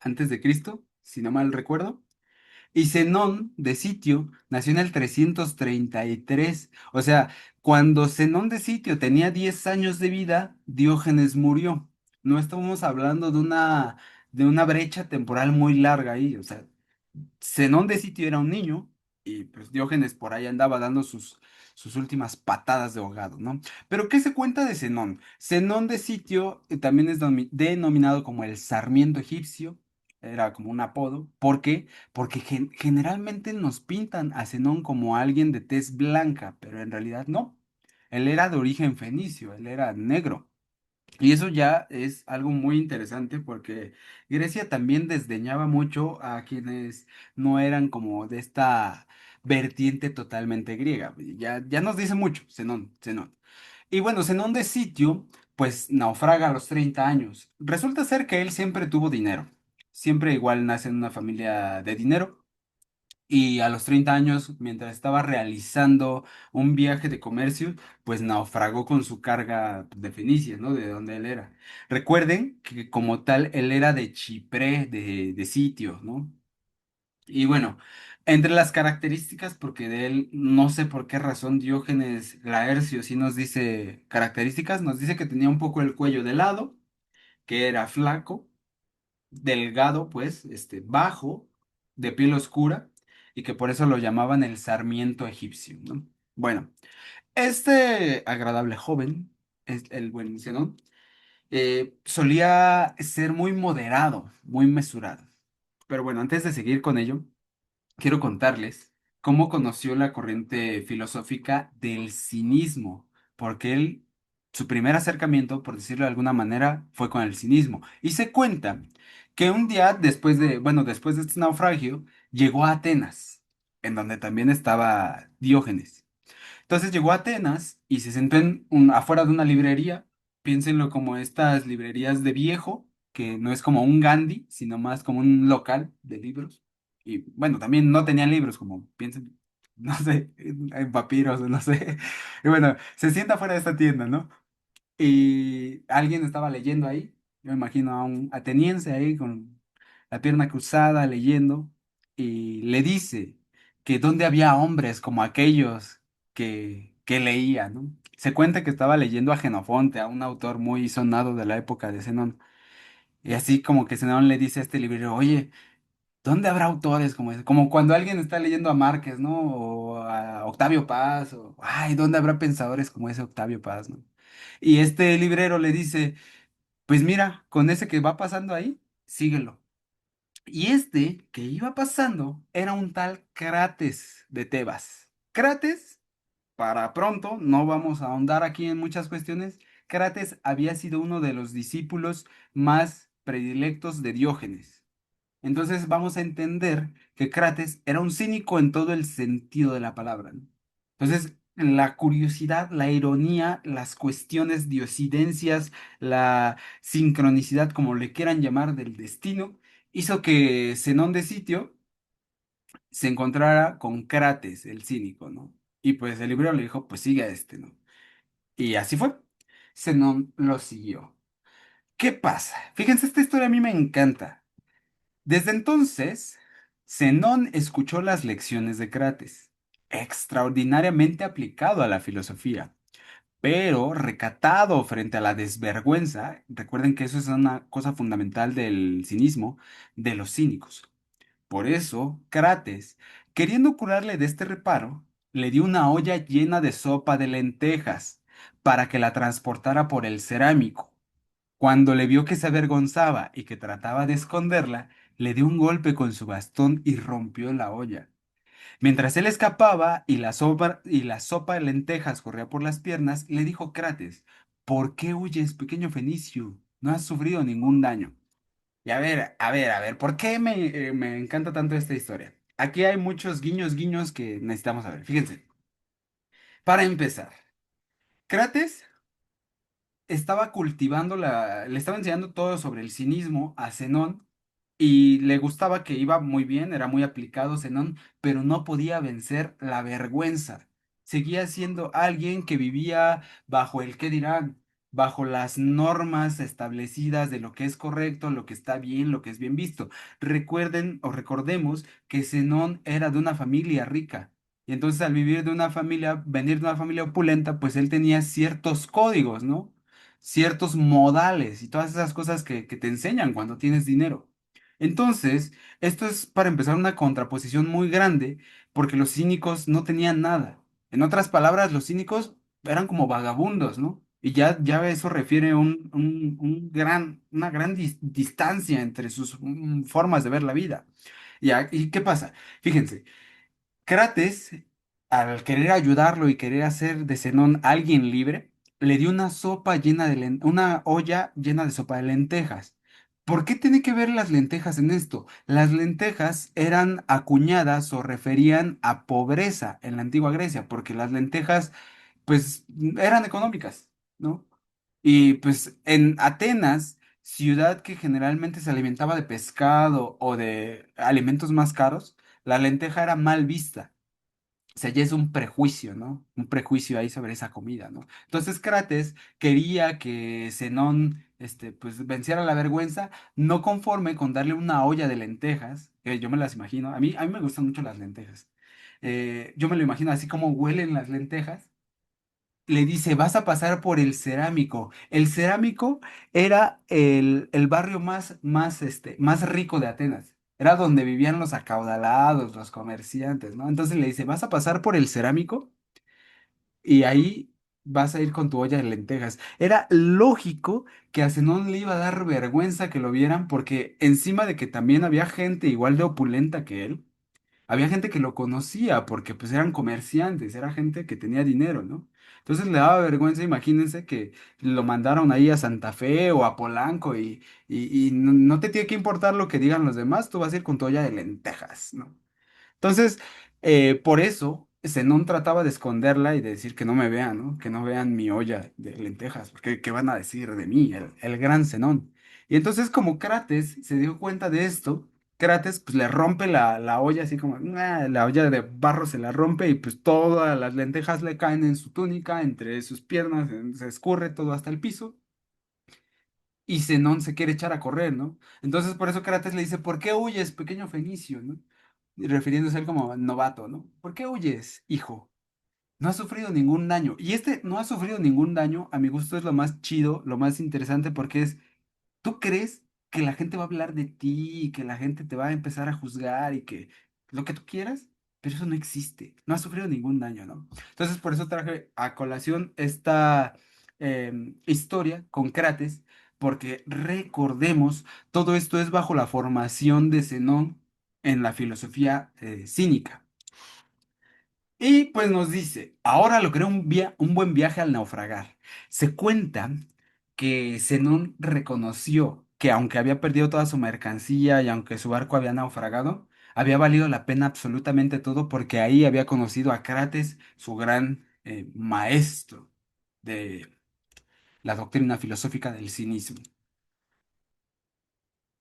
antes de Cristo, si no mal recuerdo. Y Zenón de Sitio nació en el 333. O sea, cuando Zenón de Sitio tenía 10 años de vida, Diógenes murió. No estamos hablando de una brecha temporal muy larga ahí. O sea, Zenón de Sitio era un niño y pues Diógenes por ahí andaba dando sus últimas patadas de ahogado, ¿no? Pero ¿qué se cuenta de Zenón? Zenón de Sitio también es denominado como el Sarmiento egipcio, era como un apodo. ¿Por qué? Porque generalmente nos pintan a Zenón como alguien de tez blanca, pero en realidad no. Él era de origen fenicio, él era negro. Y eso ya es algo muy interesante porque Grecia también desdeñaba mucho a quienes no eran como de esta vertiente totalmente griega. Ya nos dice mucho, Zenón. Y bueno, Zenón de Sitio, pues naufraga a los 30 años. Resulta ser que él siempre tuvo dinero. Siempre igual nace en una familia de dinero. Y a los 30 años, mientras estaba realizando un viaje de comercio, pues naufragó con su carga de Fenicia, ¿no? De donde él era. Recuerden que como tal, él era de Chipre, de Sitio, ¿no? Y bueno, entre las características, porque de él no sé por qué razón Diógenes Laercio sí nos dice características, nos dice que tenía un poco el cuello de lado, que era flaco, delgado, pues, bajo, de piel oscura, y que por eso lo llamaban el Sarmiento egipcio, ¿no? Bueno, este agradable joven, es el buen Zenón, solía ser muy moderado, muy mesurado. Pero bueno, antes de seguir con ello, quiero contarles cómo conoció la corriente filosófica del cinismo, porque él, su primer acercamiento, por decirlo de alguna manera, fue con el cinismo. Y se cuenta que un día después de este naufragio, llegó a Atenas, en donde también estaba Diógenes. Entonces llegó a Atenas y se sentó afuera de una librería, piénsenlo como estas librerías de viejo, que no es como un Gandhi, sino más como un local de libros. Y bueno, también no tenía libros, como piensen, no sé, en papiros, no sé. Y bueno, se sienta fuera de esta tienda, ¿no? Y alguien estaba leyendo ahí, yo me imagino a un ateniense ahí con la pierna cruzada leyendo, y le dice que donde había hombres como aquellos que leían, ¿no? Se cuenta que estaba leyendo a Jenofonte, a un autor muy sonado de la época de Zenón, y así como que Zenón le dice a este librero, oye, ¿dónde habrá autores como ese? Como cuando alguien está leyendo a Márquez, ¿no? O a Octavio Paz, o, ay, ¿dónde habrá pensadores como ese Octavio Paz, ¿no? Y este librero le dice, pues mira, con ese que va pasando ahí, síguelo. Y este que iba pasando era un tal Crates de Tebas. Crates, para pronto, no vamos a ahondar aquí en muchas cuestiones, Crates había sido uno de los discípulos más predilectos de Diógenes. Entonces vamos a entender que Crates era un cínico en todo el sentido de la palabra, ¿no? Entonces, la curiosidad, la ironía, las cuestiones, diosidencias, la sincronicidad, como le quieran llamar, del destino, hizo que Zenón de Sitio se encontrara con Crates, el cínico, ¿no? Y pues el librero le dijo, pues sigue a este, ¿no? Y así fue. Zenón lo siguió. ¿Qué pasa? Fíjense, esta historia a mí me encanta. Desde entonces, Zenón escuchó las lecciones de Crates, extraordinariamente aplicado a la filosofía, pero recatado frente a la desvergüenza. Recuerden que eso es una cosa fundamental del cinismo, de los cínicos. Por eso, Crates, queriendo curarle de este reparo, le dio una olla llena de sopa de lentejas para que la transportara por el cerámico. Cuando le vio que se avergonzaba y que trataba de esconderla, le dio un golpe con su bastón y rompió la olla. Mientras él escapaba y la sopa de lentejas corría por las piernas, le dijo Crates, ¿por qué huyes, pequeño Fenicio? No has sufrido ningún daño. Y a ver, ¿por qué me encanta tanto esta historia? Aquí hay muchos guiños, guiños que necesitamos saber. Fíjense, para empezar, Crates estaba cultivando le estaba enseñando todo sobre el cinismo a Zenón y le gustaba que iba muy bien, era muy aplicado Zenón, pero no podía vencer la vergüenza. Seguía siendo alguien que vivía bajo el qué dirán, bajo las normas establecidas de lo que es correcto, lo que está bien, lo que es bien visto. Recuerden o recordemos que Zenón era de una familia rica. Y entonces al vivir de una familia, venir de una familia opulenta, pues él tenía ciertos códigos, ¿no? Ciertos modales y todas esas cosas que te enseñan cuando tienes dinero. Entonces, esto es para empezar una contraposición muy grande porque los cínicos no tenían nada. En otras palabras, los cínicos eran como vagabundos, ¿no? Y ya eso refiere una gran distancia entre sus formas de ver la vida. ¿Y qué pasa? Fíjense. Crates, al querer ayudarlo y querer hacer de Zenón alguien libre, le dio una sopa llena de una olla llena de sopa de lentejas. ¿Por qué tiene que ver las lentejas en esto? Las lentejas eran acuñadas o referían a pobreza en la antigua Grecia, porque las lentejas, pues, eran económicas, ¿no? Y pues en Atenas, ciudad que generalmente se alimentaba de pescado o de alimentos más caros, la lenteja era mal vista. O sea, ya es un prejuicio, ¿no? Un prejuicio ahí sobre esa comida, ¿no? Entonces Crates quería que Zenón, pues, venciera la vergüenza, no conforme con darle una olla de lentejas, que yo me las imagino, a mí me gustan mucho las lentejas. Yo me lo imagino así como huelen las lentejas. Le dice, vas a pasar por el Cerámico. El Cerámico era el barrio más rico de Atenas. Era donde vivían los acaudalados, los comerciantes, ¿no? Entonces le dice, vas a pasar por el Cerámico y ahí vas a ir con tu olla de lentejas. Era lógico que a Zenón le iba a dar vergüenza que lo vieran porque encima de que también había gente igual de opulenta que él, había gente que lo conocía porque pues eran comerciantes, era gente que tenía dinero, ¿no? Entonces le daba vergüenza, imagínense que lo mandaron ahí a Santa Fe o a Polanco y no te tiene que importar lo que digan los demás, tú vas a ir con tu olla de lentejas, ¿no? Entonces, por eso Zenón trataba de esconderla y de decir que no me vean, ¿no? Que no vean mi olla de lentejas, porque ¿qué van a decir de mí, el gran Zenón? Y entonces como Crates se dio cuenta de esto, Crates pues le rompe la olla así como, la olla de barro se la rompe y pues todas las lentejas le caen en su túnica, entre sus piernas, se escurre todo hasta el piso. Y Zenón se quiere echar a correr, ¿no? Entonces por eso Crates le dice, ¿por qué huyes, pequeño fenicio, ¿no? Y refiriéndose a él como novato, ¿no? ¿Por qué huyes, hijo? No ha sufrido ningún daño. Y este no ha sufrido ningún daño, a mi gusto es lo más chido, lo más interesante, porque es, ¿tú crees que la gente va a hablar de ti y que la gente te va a empezar a juzgar y que lo que tú quieras? Pero eso no existe. No ha sufrido ningún daño, ¿no? Entonces, por eso traje a colación esta historia con Crates, porque recordemos, todo esto es bajo la formación de Zenón en la filosofía cínica. Y pues nos dice, ahora logré un buen viaje al naufragar. Se cuenta que Zenón reconoció que aunque había perdido toda su mercancía y aunque su barco había naufragado, había valido la pena absolutamente todo porque ahí había conocido a Crates, su gran maestro de la doctrina filosófica del cinismo.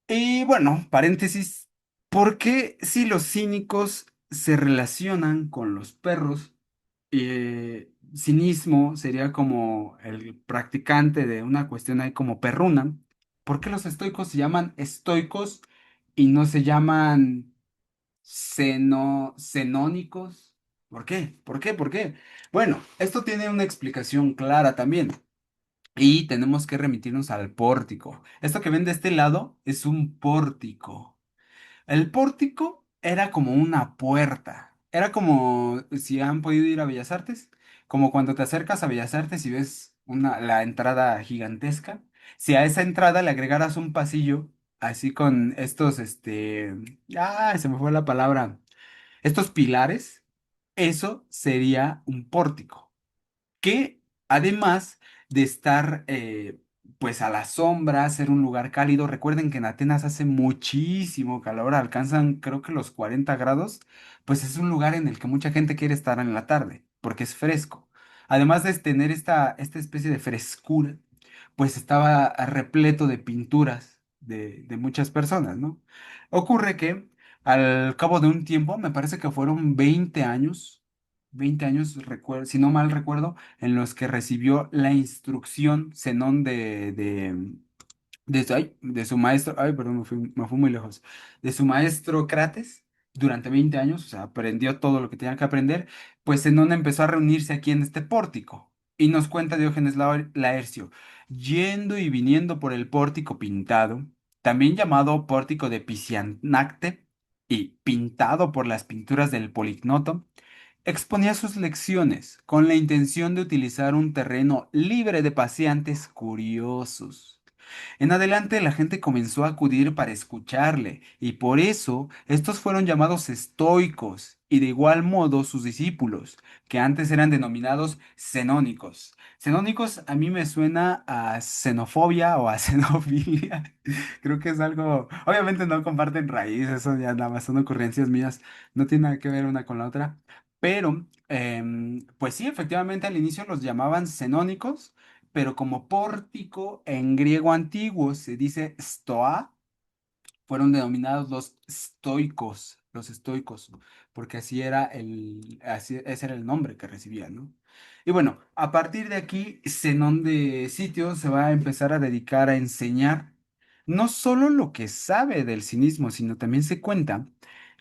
Y bueno, paréntesis, ¿por qué si los cínicos se relacionan con los perros? Cinismo sería como el practicante de una cuestión ahí como perruna. ¿Por qué los estoicos se llaman estoicos y no se llaman cenónicos? ¿Por qué? ¿Por qué? ¿Por qué? Bueno, esto tiene una explicación clara también. Y tenemos que remitirnos al pórtico. Esto que ven de este lado es un pórtico. El pórtico era como una puerta. Era como si han podido ir a Bellas Artes, como cuando te acercas a Bellas Artes y ves la entrada gigantesca. Si a esa entrada le agregaras un pasillo, así con estos, se me fue la palabra, estos pilares, eso sería un pórtico que además de estar pues a la sombra, ser un lugar cálido, recuerden que en Atenas hace muchísimo calor, alcanzan creo que los 40 grados, pues es un lugar en el que mucha gente quiere estar en la tarde, porque es fresco. Además de tener esta especie de frescura, pues estaba repleto de pinturas de muchas personas, ¿no? Ocurre que al cabo de un tiempo, me parece que fueron 20 años, si no mal recuerdo, en los que recibió la instrucción Zenón de su maestro, ay, perdón, me fui muy lejos, de su maestro Crates durante 20 años, o sea, aprendió todo lo que tenía que aprender, pues Zenón empezó a reunirse aquí en este pórtico. Y nos cuenta Diógenes Laercio, yendo y viniendo por el pórtico pintado, también llamado pórtico de Pisianacte, y pintado por las pinturas del Polignoto, exponía sus lecciones con la intención de utilizar un terreno libre de paseantes curiosos. En adelante la gente comenzó a acudir para escucharle, y por eso estos fueron llamados estoicos, y de igual modo sus discípulos, que antes eran denominados cenónicos. Cenónicos a mí me suena a xenofobia o a xenofilia. Creo que es algo, obviamente no comparten raíz, eso ya nada más son ocurrencias mías, no tiene nada que ver una con la otra. Pero, pues sí, efectivamente al inicio los llamaban cenónicos, pero como pórtico en griego antiguo se dice stoa, fueron denominados los estoicos, porque ese era el nombre que recibían, ¿no? Y bueno, a partir de aquí, Zenón de Sitio se va a empezar a dedicar a enseñar no solo lo que sabe del cinismo, sino también se cuenta,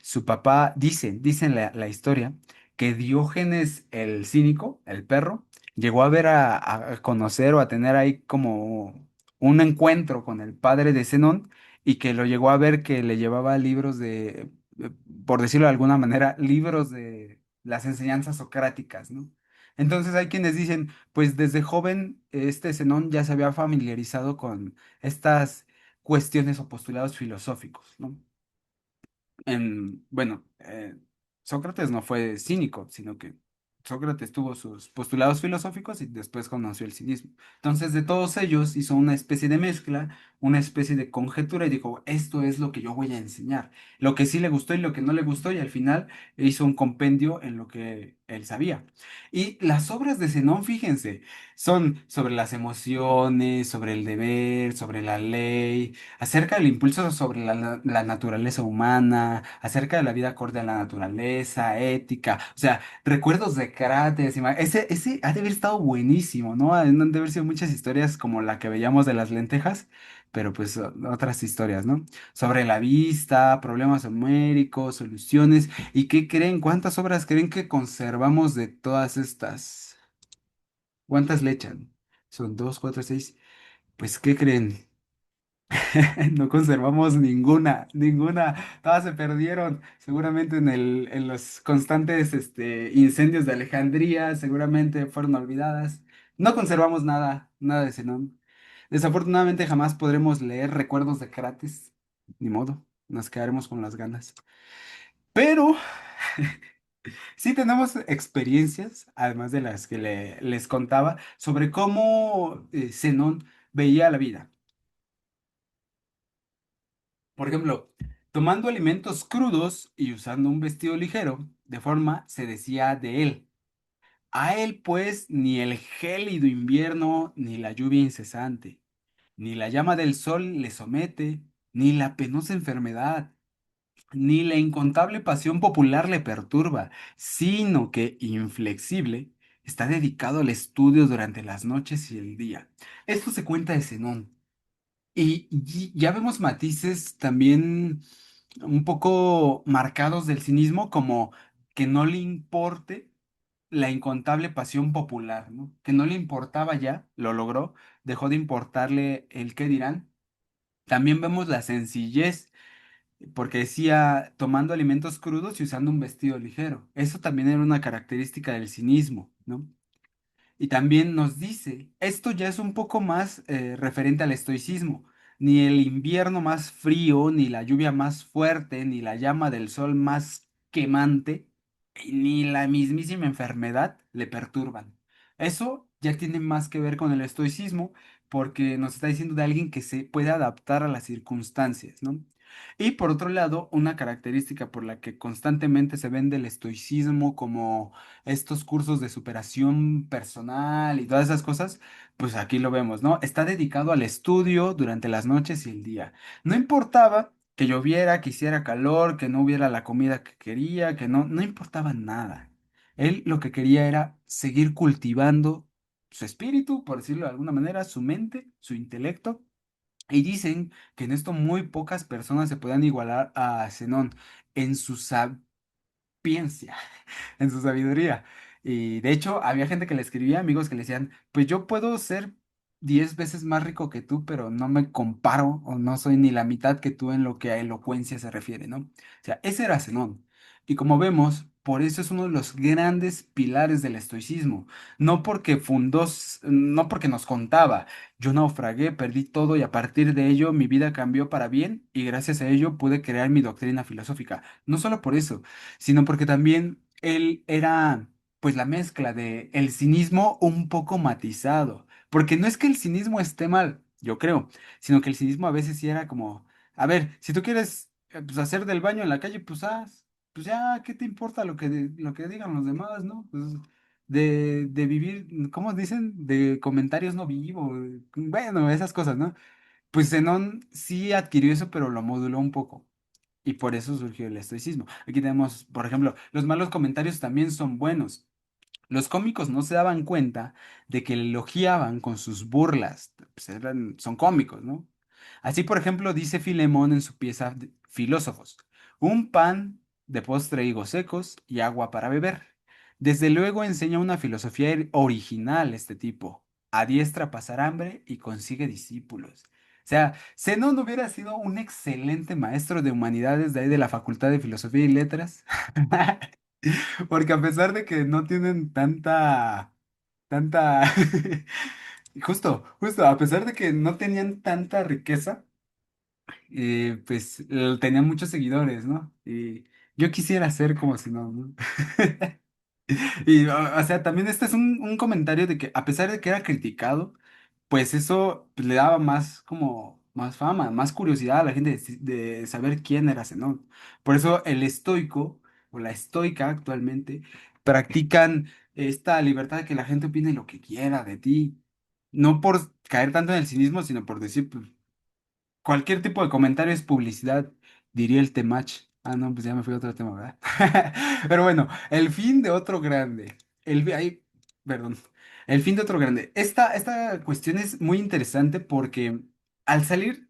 su papá dice en la historia, que Diógenes el cínico, el perro, llegó a ver a conocer o a tener ahí como un encuentro con el padre de Zenón y que lo llegó a ver que le llevaba libros eh, por decirlo de alguna manera, libros de las enseñanzas socráticas, ¿no? Entonces hay quienes dicen, pues desde joven este Zenón ya se había familiarizado con estas cuestiones o postulados filosóficos, ¿no? Bueno, Sócrates no fue cínico, sino que Sócrates tuvo sus postulados filosóficos y después conoció el cinismo. Entonces, de todos ellos hizo una especie de mezcla una especie de conjetura y dijo, esto es lo que yo voy a enseñar, lo que sí le gustó y lo que no le gustó, y al final hizo un compendio en lo que él sabía. Y las obras de Zenón, fíjense, son sobre las emociones, sobre el deber, sobre la ley, acerca del impulso sobre la naturaleza humana, acerca de la vida acorde a la naturaleza, ética, o sea, recuerdos de Cráteres, ese ha de haber estado buenísimo, ¿no? Han de haber sido muchas historias como la que veíamos de las lentejas, pero pues otras historias, ¿no? Sobre la vista, problemas homéricos, soluciones. ¿Y qué creen? ¿Cuántas obras creen que conservamos de todas estas? ¿Cuántas le echan? Son dos, cuatro, seis. Pues, ¿qué creen? No conservamos ninguna, ninguna. Todas se perdieron, seguramente en los constantes incendios de Alejandría, seguramente fueron olvidadas. No conservamos nada, nada de Zenón. Desafortunadamente jamás podremos leer recuerdos de Crates, ni modo, nos quedaremos con las ganas. Pero sí tenemos experiencias, además de las que les contaba, sobre cómo Zenón veía la vida. Por ejemplo, tomando alimentos crudos y usando un vestido ligero, de forma se decía de él. A él, pues, ni el gélido invierno, ni la lluvia incesante, ni la llama del sol le somete, ni la penosa enfermedad, ni la incontable pasión popular le perturba, sino que, inflexible, está dedicado al estudio durante las noches y el día. Esto se cuenta de Zenón. Y ya vemos matices también un poco marcados del cinismo, como que no le importe la incontable pasión popular, ¿no? Que no le importaba ya, lo logró, dejó de importarle el qué dirán. También vemos la sencillez, porque decía tomando alimentos crudos y usando un vestido ligero. Eso también era una característica del cinismo, ¿no? Y también nos dice, esto ya es un poco más referente al estoicismo. Ni el invierno más frío, ni la lluvia más fuerte, ni la llama del sol más quemante, ni la mismísima enfermedad le perturban. Eso ya tiene más que ver con el estoicismo, porque nos está diciendo de alguien que se puede adaptar a las circunstancias, ¿no? Y por otro lado, una característica por la que constantemente se vende el estoicismo como estos cursos de superación personal y todas esas cosas, pues aquí lo vemos, ¿no? Está dedicado al estudio durante las noches y el día. No importaba que lloviera, que hiciera calor, que no hubiera la comida que quería, que no importaba nada. Él lo que quería era seguir cultivando su espíritu, por decirlo de alguna manera, su mente, su intelecto. Y dicen que en esto muy pocas personas se puedan igualar a Zenón en su sapiencia, en su sabiduría. Y de hecho, había gente que le escribía, amigos que le decían, pues yo puedo ser 10 veces más rico que tú, pero no me comparo o no soy ni la mitad que tú en lo que a elocuencia se refiere, ¿no? O sea, ese era Zenón. Y como vemos, por eso es uno de los grandes pilares del estoicismo. No porque nos contaba, yo naufragué, perdí todo y a partir de ello mi vida cambió para bien y gracias a ello pude crear mi doctrina filosófica. No solo por eso, sino porque también él era pues la mezcla de el cinismo un poco matizado, porque no es que el cinismo esté mal, yo creo, sino que el cinismo a veces sí era como, a ver, si tú quieres pues, hacer del baño en la calle, pues haz, pues ya, ¿qué te importa lo que digan los demás, ¿no? Pues de vivir, ¿cómo dicen? De comentarios no vivo, bueno, esas cosas, ¿no? Pues Zenón sí adquirió eso, pero lo moduló un poco. Y por eso surgió el estoicismo. Aquí tenemos, por ejemplo, los malos comentarios también son buenos. Los cómicos no se daban cuenta de que le elogiaban con sus burlas. Pues son cómicos, ¿no? Así, por ejemplo, dice Filemón en su pieza Filósofos, un pan de postre higos secos y agua para beber. Desde luego enseña una filosofía original este tipo. Adiestra pasar hambre y consigue discípulos. O sea, Zenón hubiera sido un excelente maestro de humanidades de ahí de la Facultad de Filosofía y Letras. Porque a pesar de que no tienen tanta, justo, a pesar de que no tenían tanta riqueza, pues tenían muchos seguidores, ¿no? Y yo quisiera ser como si no, ¿no? Y, o sea, también este es un comentario de que a pesar de que era criticado, pues eso pues, le daba más como más fama, más curiosidad a la gente de saber quién era Zenón. Por eso el estoico o la estoica actualmente practican esta libertad de que la gente opine lo que quiera de ti. No por caer tanto en el cinismo, sino por decir, pues, cualquier tipo de comentario es publicidad, diría el Temach. Ah, no, pues ya me fui a otro tema, ¿verdad? Pero bueno, el fin de otro grande. Ay, perdón. El fin de otro grande. Esta cuestión es muy interesante porque al salir,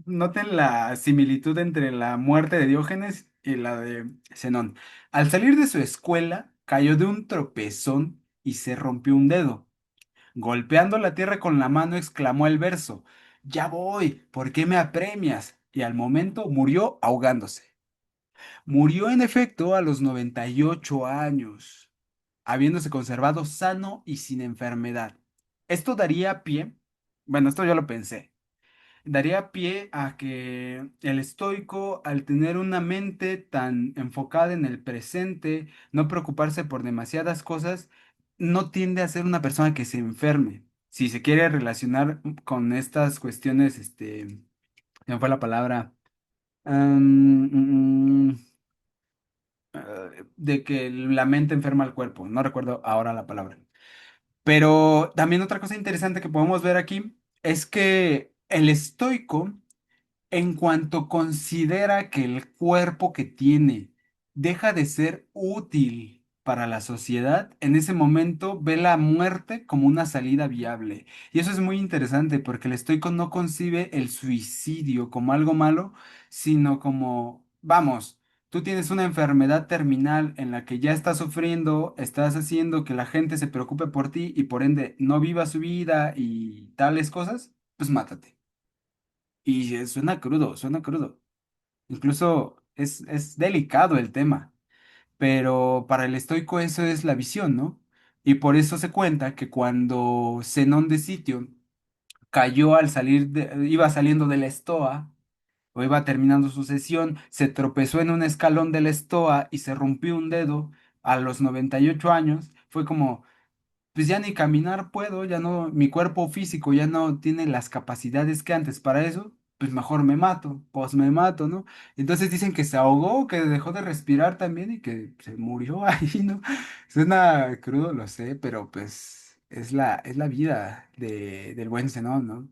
noten la similitud entre la muerte de Diógenes y la de Zenón. Al salir de su escuela, cayó de un tropezón y se rompió un dedo. Golpeando la tierra con la mano, exclamó el verso: Ya voy, ¿por qué me apremias? Y al momento murió ahogándose. Murió en efecto a los 98 años, habiéndose conservado sano y sin enfermedad. Esto daría pie, bueno, esto yo lo pensé, daría pie a que el estoico, al tener una mente tan enfocada en el presente, no preocuparse por demasiadas cosas, no tiende a ser una persona que se enferme. Si se quiere relacionar con estas cuestiones, se me fue la palabra, de que la mente enferma al cuerpo, no recuerdo ahora la palabra. Pero también otra cosa interesante que podemos ver aquí es que el estoico, en cuanto considera que el cuerpo que tiene deja de ser útil para la sociedad, en ese momento ve la muerte como una salida viable. Y eso es muy interesante porque el estoico no concibe el suicidio como algo malo, sino como, vamos, tú tienes una enfermedad terminal en la que ya estás sufriendo, estás haciendo que la gente se preocupe por ti y por ende no viva su vida y tales cosas, pues mátate. Y suena crudo, suena crudo. Incluso es delicado el tema, pero para el estoico eso es la visión, ¿no? Y por eso se cuenta que cuando Zenón de Sitio cayó al salir iba saliendo de la estoa, o iba terminando su sesión, se tropezó en un escalón de la estoa y se rompió un dedo a los 98 años, fue como, pues ya ni caminar puedo, ya no, mi cuerpo físico ya no tiene las capacidades que antes para eso, pues mejor me mato, pues me mato, ¿no? Entonces dicen que se ahogó, que dejó de respirar también y que se murió ahí, ¿no? Suena crudo, lo sé, pero pues es la vida del buen Zenón, ¿no?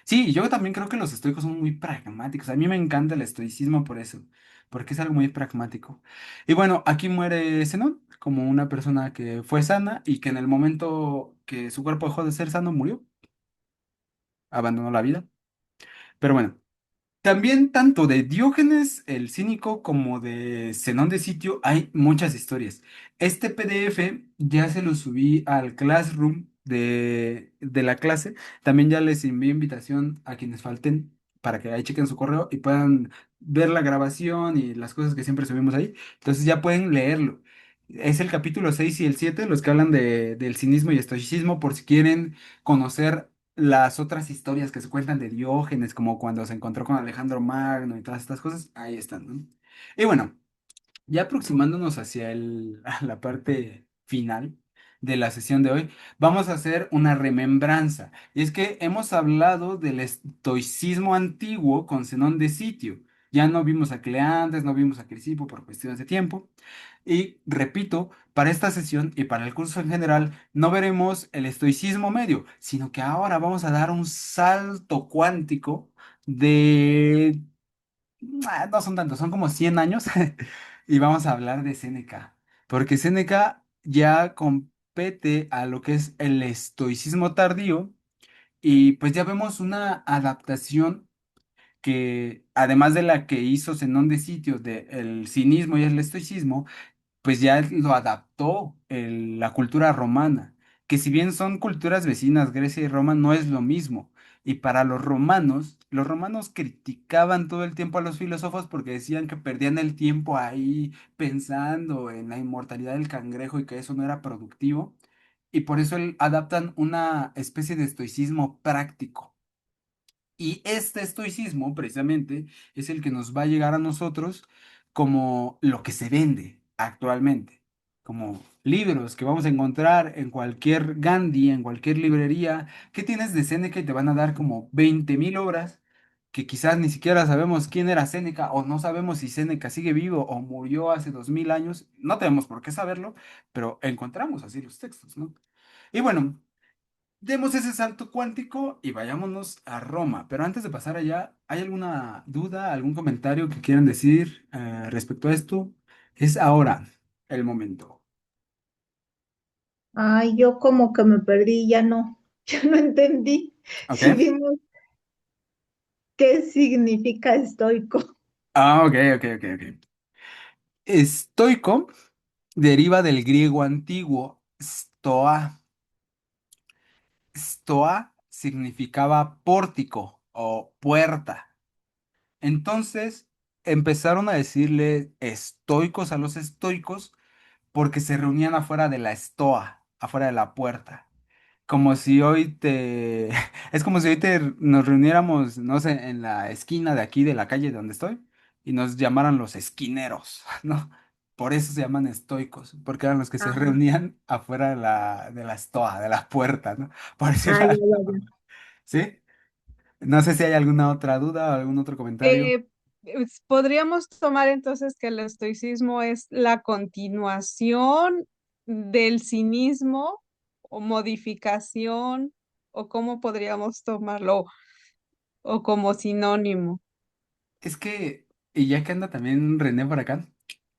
Sí, yo también creo que los estoicos son muy pragmáticos. A mí me encanta el estoicismo por eso, porque es algo muy pragmático. Y bueno, aquí muere Zenón como una persona que fue sana y que en el momento que su cuerpo dejó de ser sano murió, abandonó la vida. Pero bueno. También tanto de Diógenes el Cínico como de Zenón de Sitio hay muchas historias. Este PDF ya se lo subí al Classroom de la clase. También ya les envié invitación a quienes falten para que ahí chequen su correo y puedan ver la grabación y las cosas que siempre subimos ahí. Entonces ya pueden leerlo. Es el capítulo 6 y el 7 los que hablan del cinismo y estoicismo por si quieren conocer las otras historias que se cuentan de Diógenes, como cuando se encontró con Alejandro Magno y todas estas cosas, ahí están, ¿no? Y bueno, ya aproximándonos hacia a la parte final de la sesión de hoy, vamos a hacer una remembranza. Y es que hemos hablado del estoicismo antiguo con Zenón de Sitio. Ya no vimos a Cleantes, no vimos a Crisipo por cuestiones de tiempo. Y repito, para esta sesión y para el curso en general, no veremos el estoicismo medio, sino que ahora vamos a dar un salto cuántico de no son tantos, son como 100 años y vamos a hablar de Séneca, porque Séneca ya compete a lo que es el estoicismo tardío y pues ya vemos una adaptación que además de la que hizo Zenón de Sitio del cinismo y el estoicismo, pues ya lo adaptó la cultura romana, que si bien son culturas vecinas, Grecia y Roma, no es lo mismo. Y para los romanos criticaban todo el tiempo a los filósofos porque decían que perdían el tiempo ahí pensando en la inmortalidad del cangrejo y que eso no era productivo. Y por eso adaptan una especie de estoicismo práctico. Y este estoicismo, precisamente, es el que nos va a llegar a nosotros como lo que se vende actualmente. como libros que vamos a encontrar en cualquier Gandhi, en cualquier librería. ¿Qué tienes de Séneca? Y te van a dar como 20.000 obras que quizás ni siquiera sabemos quién era Séneca o no sabemos si Séneca sigue vivo o murió hace 2000 años. No tenemos por qué saberlo, pero encontramos así los textos, ¿no? Y bueno, demos ese salto cuántico y vayámonos a Roma. Pero antes de pasar allá, ¿hay alguna duda, algún comentario que quieran decir respecto a esto? Es ahora el momento. Ay, yo como que me perdí, ya no, ya no entendí. ¿Ok? Si vimos qué significa estoico. Ah, ok, ok, ok, ok. Estoico deriva del griego antiguo stoa. Stoa significaba pórtico o puerta. Entonces empezaron a decirle estoicos a los estoicos porque se reunían afuera de la estoa, afuera de la puerta. Como si hoy te... Es como si hoy nos reuniéramos, no sé, en la esquina de aquí, de la calle donde estoy, y nos llamaran los esquineros, ¿no? Por eso se llaman estoicos, porque eran los que se Ajá. reunían afuera de la estoa, de la puerta, ¿no? Por decirlo Ah, de ya, alguna ya, forma. ¿Sí? No sé si hay alguna otra duda o algún otro comentario. Eh, Podríamos tomar entonces que el estoicismo es la continuación del cinismo o modificación, o cómo podríamos tomarlo, o como sinónimo. Es que, y ya que anda también René por acá,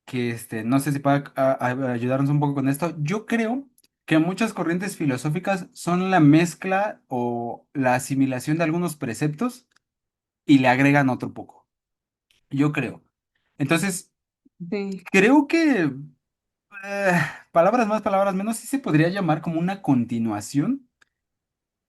que no sé si puede ayudarnos un poco con esto. Yo creo que muchas corrientes filosóficas son la mezcla o la asimilación de algunos preceptos y le agregan otro poco. Yo creo. Entonces, Sí, creo que eh, palabras más, palabras menos, sí se podría llamar como una continuación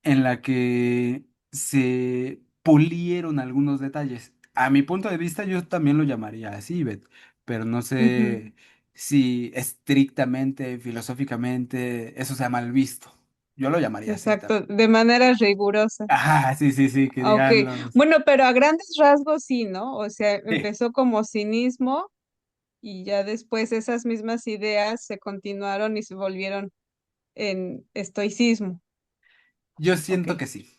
en la que se pulieron algunos detalles. A mi punto de vista, yo también lo llamaría así, Bet, pero no ujú, sé si estrictamente, filosóficamente, eso sea mal visto. Yo lo llamaría así exacto, también. de manera rigurosa. Ah, sí, sí, sí, que Ah, ok, digan los... bueno, pero a grandes rasgos sí, ¿no? O sea, Sí, empezó como cinismo y ya después esas mismas ideas se continuaron y se volvieron en estoicismo. yo Ok. siento que sí.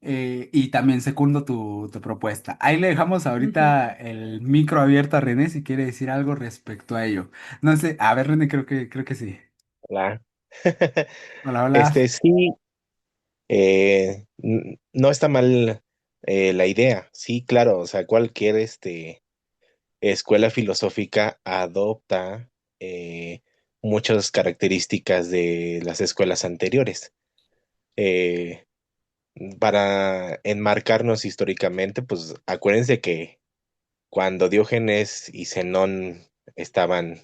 Y también secundo tu propuesta. Ahí le dejamos Ujú. ahorita el micro abierto a René si quiere decir algo respecto a ello. No sé, a ver, René, creo que sí. Hola. Hola, hola. Sí, no está mal la idea. Sí, claro, o sea, cualquier escuela filosófica adopta muchas características de las escuelas anteriores. Eh, para enmarcarnos históricamente, pues acuérdense que cuando Diógenes y Zenón estaban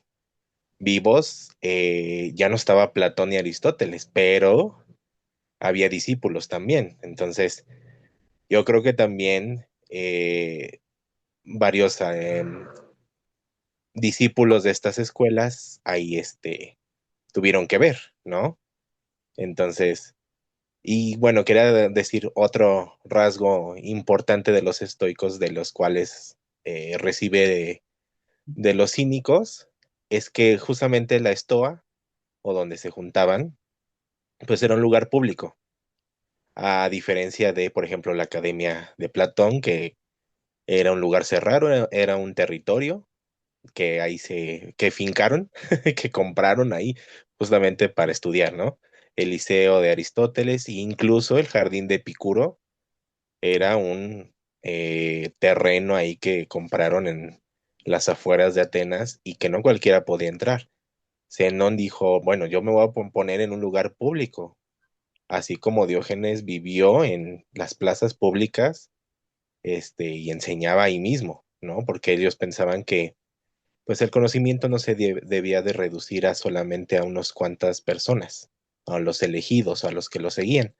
vivos, ya no estaba Platón y Aristóteles, pero había discípulos también. Entonces, yo creo que también varios discípulos de estas escuelas ahí tuvieron que ver, ¿no? Entonces, y bueno, quería decir otro rasgo importante de los estoicos, de los cuales recibe de los cínicos, es que justamente la estoa, o donde se juntaban, pues era un lugar público, a diferencia de, por ejemplo, la Academia de Platón, que era un lugar cerrado, era un territorio que fincaron, que compraron ahí justamente para estudiar, ¿no? El Liceo de Aristóteles e incluso el Jardín de Epicuro era un terreno ahí que compraron en las afueras de Atenas y que no cualquiera podía entrar. Zenón dijo, bueno, yo me voy a poner en un lugar público, así como Diógenes vivió en las plazas públicas, y enseñaba ahí mismo, ¿no? Porque ellos pensaban que pues el conocimiento no se debía de reducir a solamente a unas cuantas personas, a los elegidos, a los que lo seguían.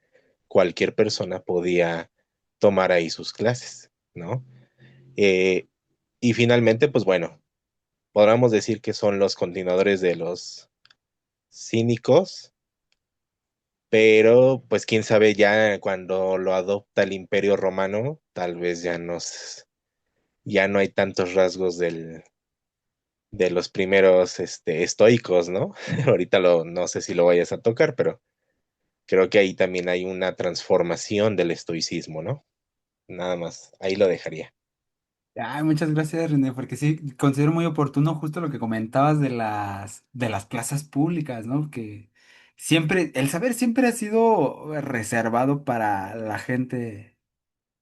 Cualquier persona podía tomar ahí sus clases, ¿no? Eh, y finalmente, pues bueno, podríamos decir que son los continuadores de los cínicos, pero pues quién sabe ya cuando lo adopta el Imperio Romano, tal vez ya no hay tantos rasgos de los primeros estoicos, ¿no? Ahorita no sé si lo vayas a tocar, pero creo que ahí también hay una transformación del estoicismo, ¿no? Nada más, ahí lo dejaría. Ay, muchas gracias, René, porque sí, considero muy oportuno justo lo que comentabas de las plazas públicas, ¿no? Que siempre, el saber siempre ha sido reservado para la gente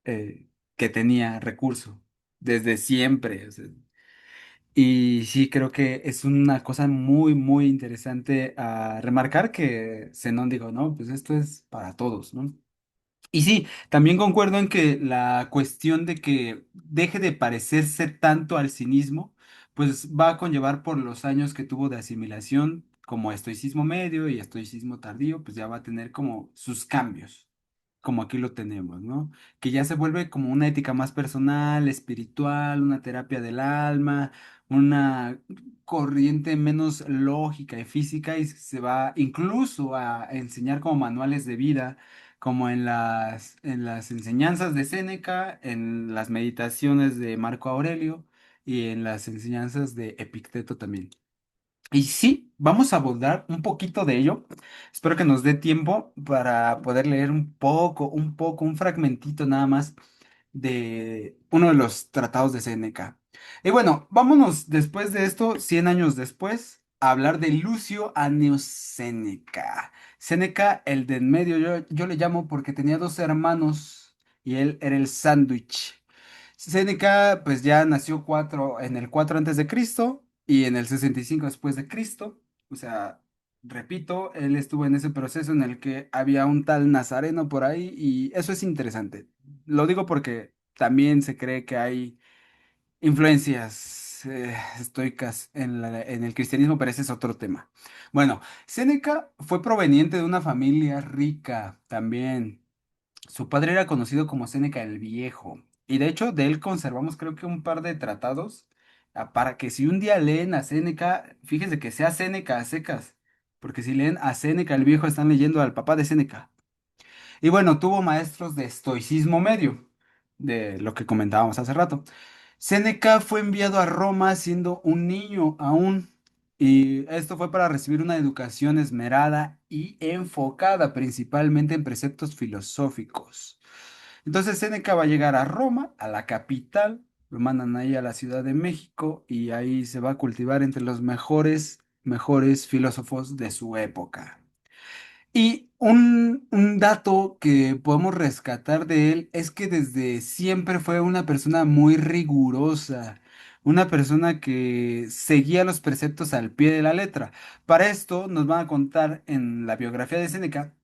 que tenía recurso, desde siempre. O sea, y sí, creo que es una cosa muy, muy interesante a remarcar que Zenón dijo, no, pues esto es para todos, ¿no? Y sí, también concuerdo en que la cuestión de que deje de parecerse tanto al cinismo, pues va a conllevar por los años que tuvo de asimilación, como estoicismo medio y estoicismo tardío, pues ya va a tener como sus cambios, como aquí lo tenemos, ¿no? Que ya se vuelve como una ética más personal, espiritual, una terapia del alma, una corriente menos lógica y física y se va incluso a enseñar como manuales de vida como en las enseñanzas de Séneca, en las meditaciones de Marco Aurelio y en las enseñanzas de Epicteto también. Y sí, vamos a abordar un poquito de ello. Espero que nos dé tiempo para poder leer un fragmentito nada más de uno de los tratados de Séneca. Y bueno, vámonos después de esto, 100 años después, a hablar de Lucio Anneo Séneca. Séneca, el de en medio, yo le llamo porque tenía dos hermanos y él era el sándwich. Séneca, pues ya nació en el 4 antes de Cristo y en el 65 después de Cristo. O sea, repito, él estuvo en ese proceso en el que había un tal Nazareno por ahí y eso es interesante. Lo digo porque también se cree que hay influencias estoicas en el cristianismo, pero ese es otro tema. Bueno, Séneca fue proveniente de una familia rica también. Su padre era conocido como Séneca el Viejo, y de hecho de él conservamos creo que un par de tratados para que si un día leen a Séneca, fíjense que sea Séneca a secas, porque si leen a Séneca el Viejo están leyendo al papá de Séneca. Y bueno, tuvo maestros de estoicismo medio, de lo que comentábamos hace rato. Séneca fue enviado a Roma siendo un niño aún, y esto fue para recibir una educación esmerada y enfocada principalmente en preceptos filosóficos. Entonces Séneca va a llegar a Roma, a la capital, lo mandan ahí a la Ciudad de México y ahí se va a cultivar entre los mejores filósofos de su época. Y un dato que podemos rescatar de él es que desde siempre fue una persona muy rigurosa, una persona que seguía los preceptos al pie de la letra. Para esto nos van a contar en la biografía de Séneca.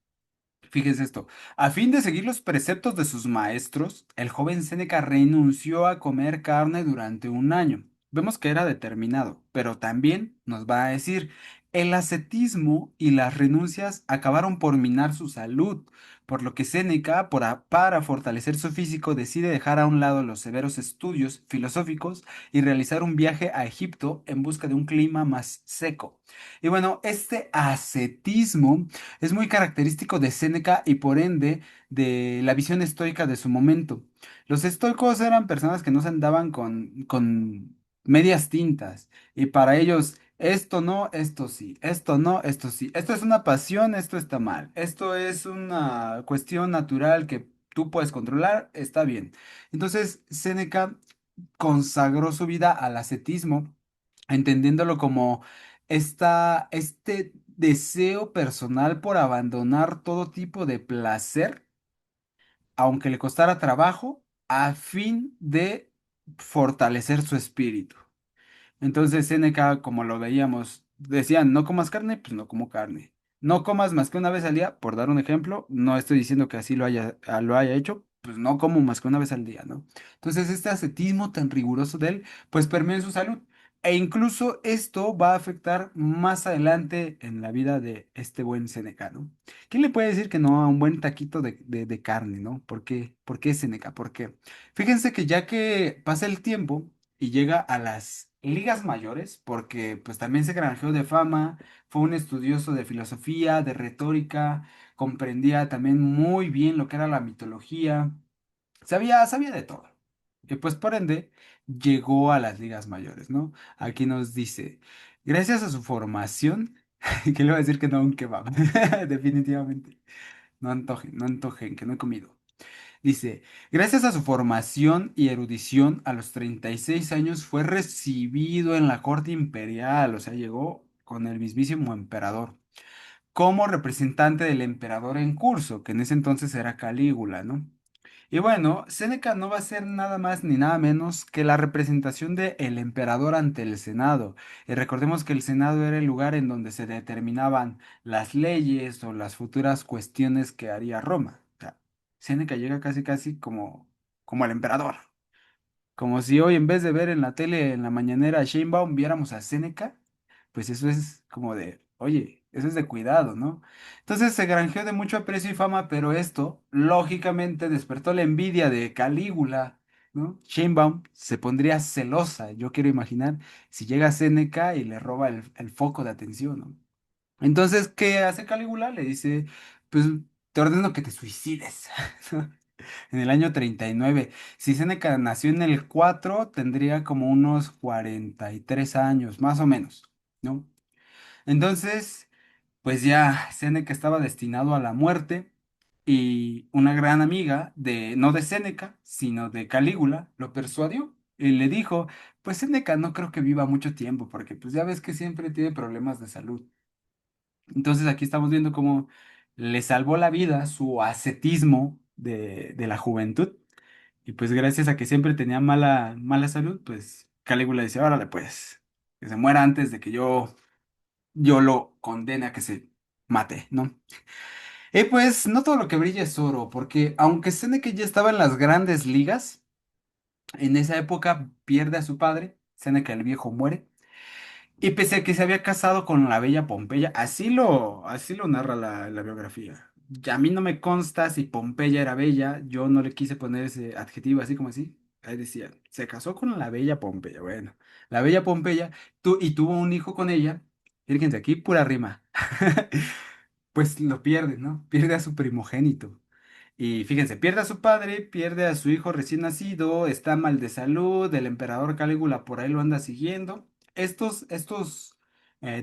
Fíjense esto, a fin de seguir los preceptos de sus maestros, el joven Séneca renunció a comer carne durante un año. Vemos que era determinado, pero también nos va a decir, el ascetismo y las renuncias acabaron por minar su salud, por lo que Séneca, para fortalecer su físico, decide dejar a un lado los severos estudios filosóficos y realizar un viaje a Egipto en busca de un clima más seco. Y bueno, este ascetismo es muy característico de Séneca y por ende de la visión estoica de su momento. Los estoicos eran personas que no se andaban con medias tintas y para ellos esto no, esto sí, esto no, esto sí, esto es una pasión, esto está mal, esto es una cuestión natural que tú puedes controlar, está bien. Entonces Séneca consagró su vida al ascetismo, entendiéndolo como este deseo personal por abandonar todo tipo de placer, aunque le costara trabajo, a fin de fortalecer su espíritu. Entonces Séneca, como lo veíamos, decían, no comas carne, pues no como carne. No comas más que una vez al día, por dar un ejemplo, no estoy diciendo que así lo haya hecho, pues no como más que una vez al día, ¿no? Entonces este ascetismo tan riguroso de él, pues permeó en su salud. E incluso esto va a afectar más adelante en la vida de este buen Séneca, ¿no? ¿Quién le puede decir que no a un buen taquito de carne, ¿no? ¿Por qué Séneca? ¿Por qué? Fíjense que ya que pasa el tiempo, y llega a las ligas mayores porque pues también se granjeó de fama, fue un estudioso de filosofía, de retórica, comprendía también muy bien lo que era la mitología, sabía de todo. Y pues por ende llegó a las ligas mayores, ¿no? Aquí nos dice, gracias a su formación, que le voy a decir que no a un kebab, definitivamente. No antojen, no antojen, que no he comido. Dice, gracias a su formación y erudición, a los 36 años fue recibido en la corte imperial, o sea, llegó con el mismísimo emperador, como representante del emperador en curso, que en ese entonces era Calígula, ¿no? Y bueno, Séneca no va a ser nada más ni nada menos que la representación del emperador ante el Senado. Y recordemos que el Senado era el lugar en donde se determinaban las leyes o las futuras cuestiones que haría Roma. O sea, Séneca llega casi casi como el emperador. Como si hoy en vez de ver en la tele en la mañanera a Sheinbaum viéramos a Séneca, pues eso es como de, oye, eso es de cuidado, ¿no? Entonces se granjeó de mucho aprecio y fama, pero esto lógicamente despertó la envidia de Calígula, ¿no? Sheinbaum se pondría celosa, yo quiero imaginar, si llega Séneca y le roba el foco de atención, ¿no? Entonces, ¿qué hace Calígula? Le dice, pues te ordeno que te suicides. En el año 39. Si Séneca nació en el 4, tendría como unos 43 años, más o menos, ¿no? Entonces, pues ya Séneca estaba destinado a la muerte y una gran amiga de, no de Séneca, sino de Calígula, lo persuadió y le dijo, pues Séneca no creo que viva mucho tiempo porque pues ya ves que siempre tiene problemas de salud. Entonces aquí estamos viendo cómo le salvó la vida su ascetismo de la juventud. Y pues gracias a que siempre tenía mala salud, pues Calígula dice, órale pues, que se muera antes de que yo lo condene a que se mate, ¿no? Y pues no todo lo que brilla es oro, porque aunque Seneca ya estaba en las grandes ligas, en esa época pierde a su padre, Seneca el viejo muere. Y pese a que se había casado con la bella Pompeya, así lo narra la biografía. Ya a mí no me consta si Pompeya era bella, yo no le quise poner ese adjetivo así como así. Ahí decía, se casó con la bella Pompeya. Bueno, la bella Pompeya y tuvo un hijo con ella. Fíjense, aquí pura rima. Pues lo pierde, ¿no? Pierde a su primogénito. Y fíjense, pierde a su padre, pierde a su hijo recién nacido, está mal de salud, el emperador Calígula por ahí lo anda siguiendo. Estos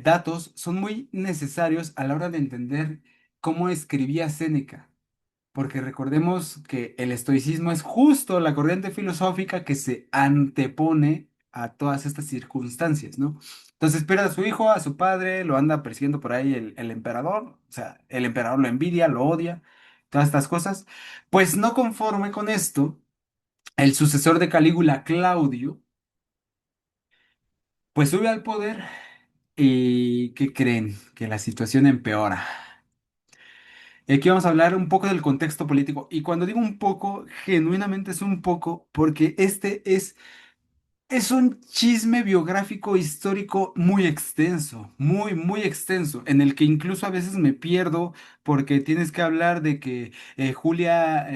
datos son muy necesarios a la hora de entender cómo escribía Séneca, porque recordemos que el estoicismo es justo la corriente filosófica que se antepone a todas estas circunstancias, ¿no? Entonces pierde a su hijo, a su padre, lo anda persiguiendo por ahí el emperador, o sea, el emperador lo envidia, lo odia, todas estas cosas. Pues no conforme con esto, el sucesor de Calígula, Claudio, pues sube al poder y ¿qué creen? Que la situación empeora. Y aquí vamos a hablar un poco del contexto político. Y cuando digo un poco, genuinamente es un poco, porque este es un chisme biográfico histórico muy extenso, muy extenso, en el que incluso a veces me pierdo porque tienes que hablar de que Julia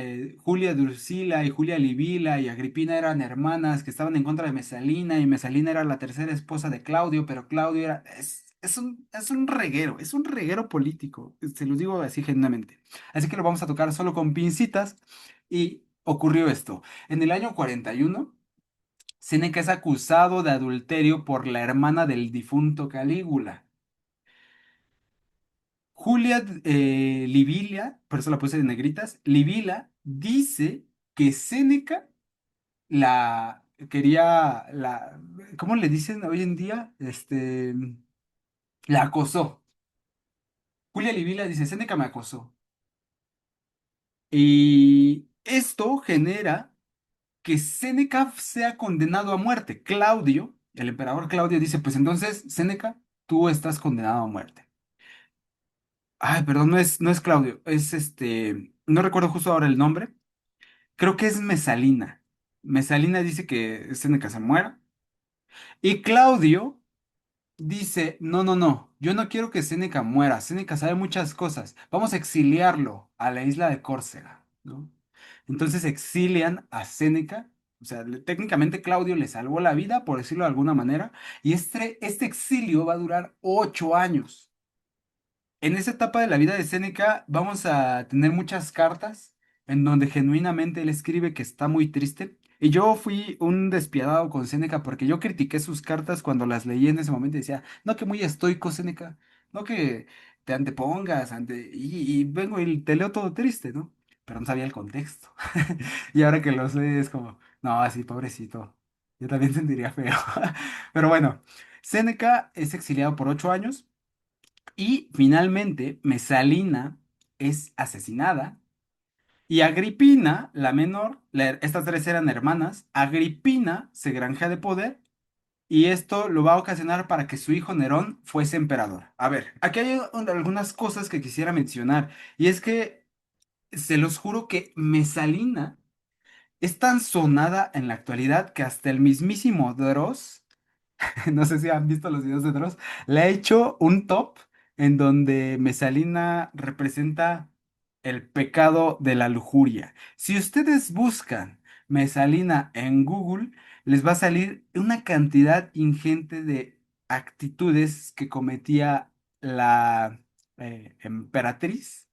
Drusila y Julia Livila y Agripina eran hermanas que estaban en contra de Mesalina y Mesalina era la tercera esposa de Claudio, pero Claudio era... es un reguero político, se los digo así genuinamente. Así que lo vamos a tocar solo con pincitas y ocurrió esto. En el año 41 Séneca es acusado de adulterio por la hermana del difunto Calígula. Julia Livilia, por eso la puse de negritas, Livila dice que Séneca la ¿cómo le dicen hoy en día? La acosó. Julia Livila dice, Séneca me acosó. Y esto genera que Séneca sea condenado a muerte. Claudio, el emperador Claudio dice, pues entonces, Séneca, tú estás condenado a muerte. Ay, perdón, no es Claudio, no recuerdo justo ahora el nombre. Creo que es Mesalina. Mesalina dice que Séneca se muera. Y Claudio dice, no, no, no, yo no quiero que Séneca muera. Séneca sabe muchas cosas. Vamos a exiliarlo a la isla de Córcega, ¿no? Entonces exilian a Séneca. O sea, técnicamente Claudio le salvó la vida, por decirlo de alguna manera, y este exilio va a durar 8 años. En esa etapa de la vida de Séneca vamos a tener muchas cartas en donde genuinamente él escribe que está muy triste, Y yo fui un despiadado con Séneca porque yo critiqué sus cartas cuando las leí en ese momento y decía, no que muy estoico, Séneca, no que te antepongas y vengo y te leo todo triste, ¿no? Pero no sabía el contexto. Y ahora que lo sé es como, no, así, pobrecito. Yo también sentiría feo. Pero bueno, Séneca es exiliado por 8 años y finalmente Mesalina es asesinada y Agripina, la menor, estas tres eran hermanas, Agripina se granjea de poder y esto lo va a ocasionar para que su hijo Nerón fuese emperador. A ver, aquí hay algunas cosas que quisiera mencionar y es que se los juro que Mesalina es tan sonada en la actualidad que hasta el mismísimo Dross no sé si han visto los videos de Dross, le ha hecho un top en donde Mesalina representa el pecado de la lujuria. Si ustedes buscan Mesalina en Google, les va a salir una cantidad ingente de actitudes que cometía la emperatriz,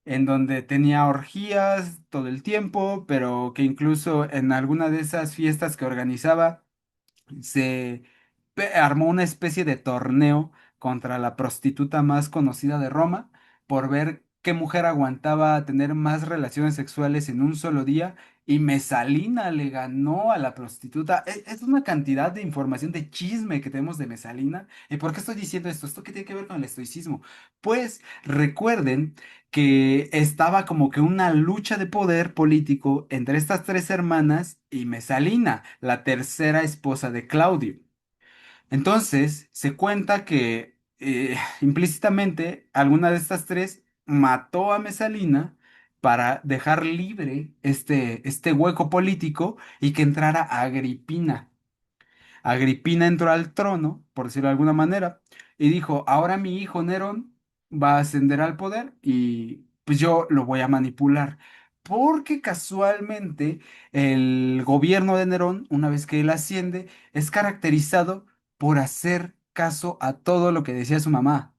en donde tenía orgías todo el tiempo, pero que incluso en alguna de esas fiestas que organizaba, se armó una especie de torneo contra la prostituta más conocida de Roma por ver qué mujer aguantaba tener más relaciones sexuales en un solo día y Mesalina le ganó a la prostituta. Es una cantidad de información de chisme que tenemos de Mesalina. ¿Y por qué estoy diciendo esto? ¿Esto qué tiene que ver con el estoicismo? Pues recuerden que estaba como que una lucha de poder político entre estas tres hermanas y Mesalina, la tercera esposa de Claudio. Entonces, se cuenta que implícitamente alguna de estas tres mató a Mesalina para dejar libre este hueco político y que entrara Agripina. Agripina entró al trono, por decirlo de alguna manera, y dijo, ahora mi hijo Nerón va a ascender al poder y pues yo lo voy a manipular. Porque casualmente el gobierno de Nerón, una vez que él asciende, es caracterizado por hacer caso a todo lo que decía su mamá,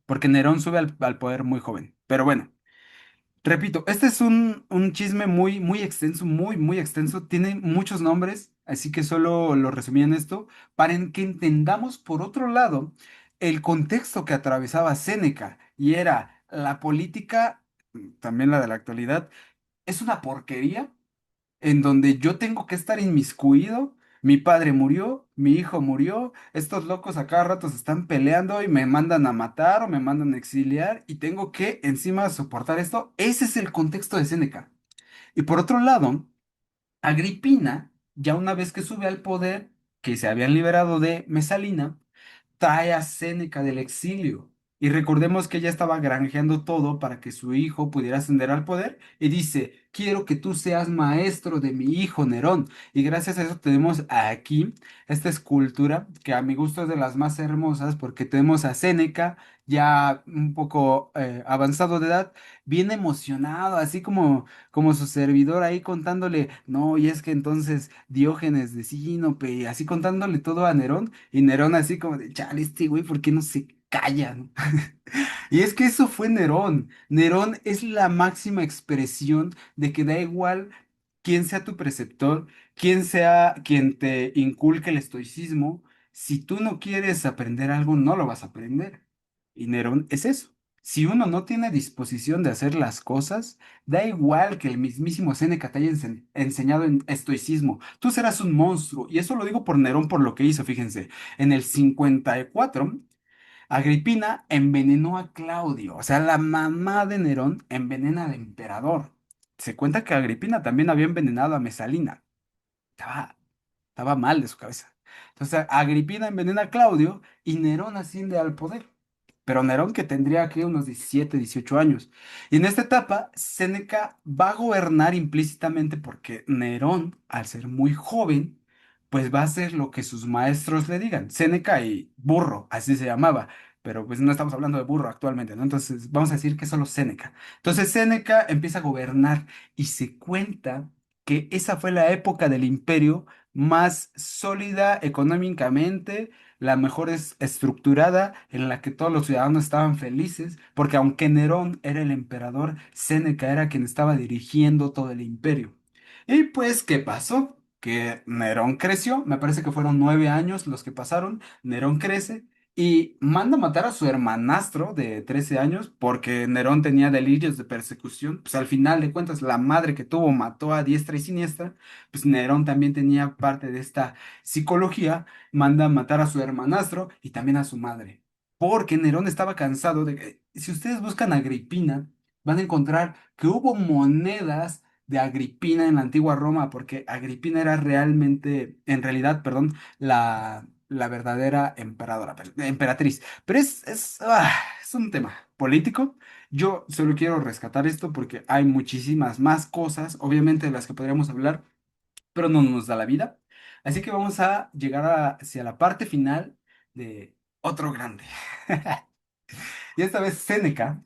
porque Nerón sube al poder muy joven. Pero bueno. Repito, este es un chisme muy, muy extenso, muy, muy extenso. Tiene muchos nombres, así que solo lo resumí en esto, para que entendamos, por otro lado, el contexto que atravesaba Séneca, y era la política, también la de la actualidad, es una porquería en donde yo tengo que estar inmiscuido. Mi padre murió, mi hijo murió, estos locos a cada rato se están peleando y me mandan a matar o me mandan a exiliar y tengo que encima soportar esto. Ese es el contexto de Séneca. Y por otro lado, Agripina, ya una vez que sube al poder, que se habían liberado de Mesalina, trae a Séneca del exilio. Y recordemos que ella estaba granjeando todo para que su hijo pudiera ascender al poder. Y dice, quiero que tú seas maestro de mi hijo Nerón. Y gracias a eso tenemos aquí esta escultura que a mi gusto es de las más hermosas porque tenemos a Séneca ya un poco avanzado de edad, bien emocionado, así como su servidor ahí contándole, no, y es que entonces Diógenes de Sinope, y así contándole todo a Nerón. Y Nerón así como de, chale, este güey, ¿por qué no se calla? ¿No? Y es que eso fue Nerón. Nerón es la máxima expresión de que da igual quién sea tu preceptor, quién sea quien te inculque el estoicismo. Si tú no quieres aprender algo, no lo vas a aprender. Y Nerón es eso. Si uno no tiene disposición de hacer las cosas, da igual que el mismísimo Séneca te haya enseñado en estoicismo. Tú serás un monstruo. Y eso lo digo por Nerón, por lo que hizo, fíjense. En el 54, Agripina envenenó a Claudio. O sea, la mamá de Nerón envenena al emperador. Se cuenta que Agripina también había envenenado a Mesalina. Estaba, estaba mal de su cabeza. Entonces, Agripina envenena a Claudio y Nerón asciende al poder. Pero Nerón que tendría aquí unos 17, 18 años. Y en esta etapa, Séneca va a gobernar implícitamente porque Nerón, al ser muy joven, pues va a hacer lo que sus maestros le digan. Séneca y Burro, así se llamaba. Pero pues no estamos hablando de Burro actualmente, ¿no? Entonces vamos a decir que solo Séneca. Entonces Séneca empieza a gobernar y se cuenta que esa fue la época del imperio más sólida económicamente, la mejor estructurada, en la que todos los ciudadanos estaban felices, porque aunque Nerón era el emperador, Séneca era quien estaba dirigiendo todo el imperio. Y pues, ¿qué pasó? Que Nerón creció, me parece que fueron 9 años los que pasaron, Nerón crece y manda a matar a su hermanastro de 13 años porque Nerón tenía delirios de persecución, pues al final de cuentas la madre que tuvo mató a diestra y siniestra, pues Nerón también tenía parte de esta psicología, manda a matar a su hermanastro y también a su madre, porque Nerón estaba cansado de... Si ustedes buscan a Agripina, van a encontrar que hubo monedas de Agripina en la antigua Roma, porque Agripina era realmente, en realidad, perdón, la verdadera emperatriz. Pero es un tema político. Yo solo quiero rescatar esto porque hay muchísimas más cosas, obviamente, de las que podríamos hablar, pero no nos da la vida. Así que vamos a llegar hacia la parte final de otro grande. Y esta vez Séneca,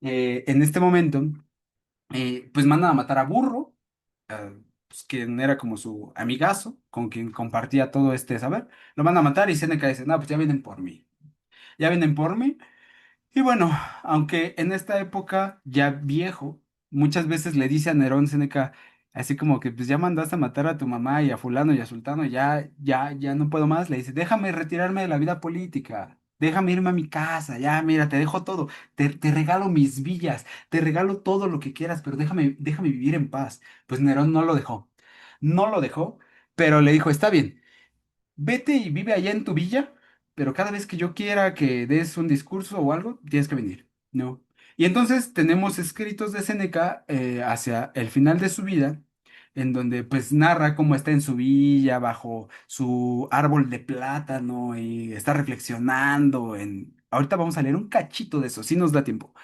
en este momento pues mandan a matar a Burro, pues, quien era como su amigazo, con quien compartía todo este saber. Lo mandan a matar y Seneca dice, no, pues ya vienen por mí. Ya vienen por mí. Y bueno, aunque en esta época ya viejo, muchas veces le dice a Nerón Séneca, así como que pues ya mandaste a matar a tu mamá y a fulano y a sultano, ya no puedo más, le dice, déjame retirarme de la vida política, déjame irme a mi casa, ya mira, te dejo todo, te regalo mis villas, te regalo todo lo que quieras, pero déjame vivir en paz. Pues Nerón no lo dejó, no lo dejó, pero le dijo, está bien. Vete y vive allá en tu villa, pero cada vez que yo quiera que des un discurso o algo, tienes que venir, ¿no? Y entonces tenemos escritos de Séneca hacia el final de su vida, en donde pues narra cómo está en su villa, bajo su árbol de plátano y está reflexionando en... Ahorita vamos a leer un cachito de eso, si nos da tiempo.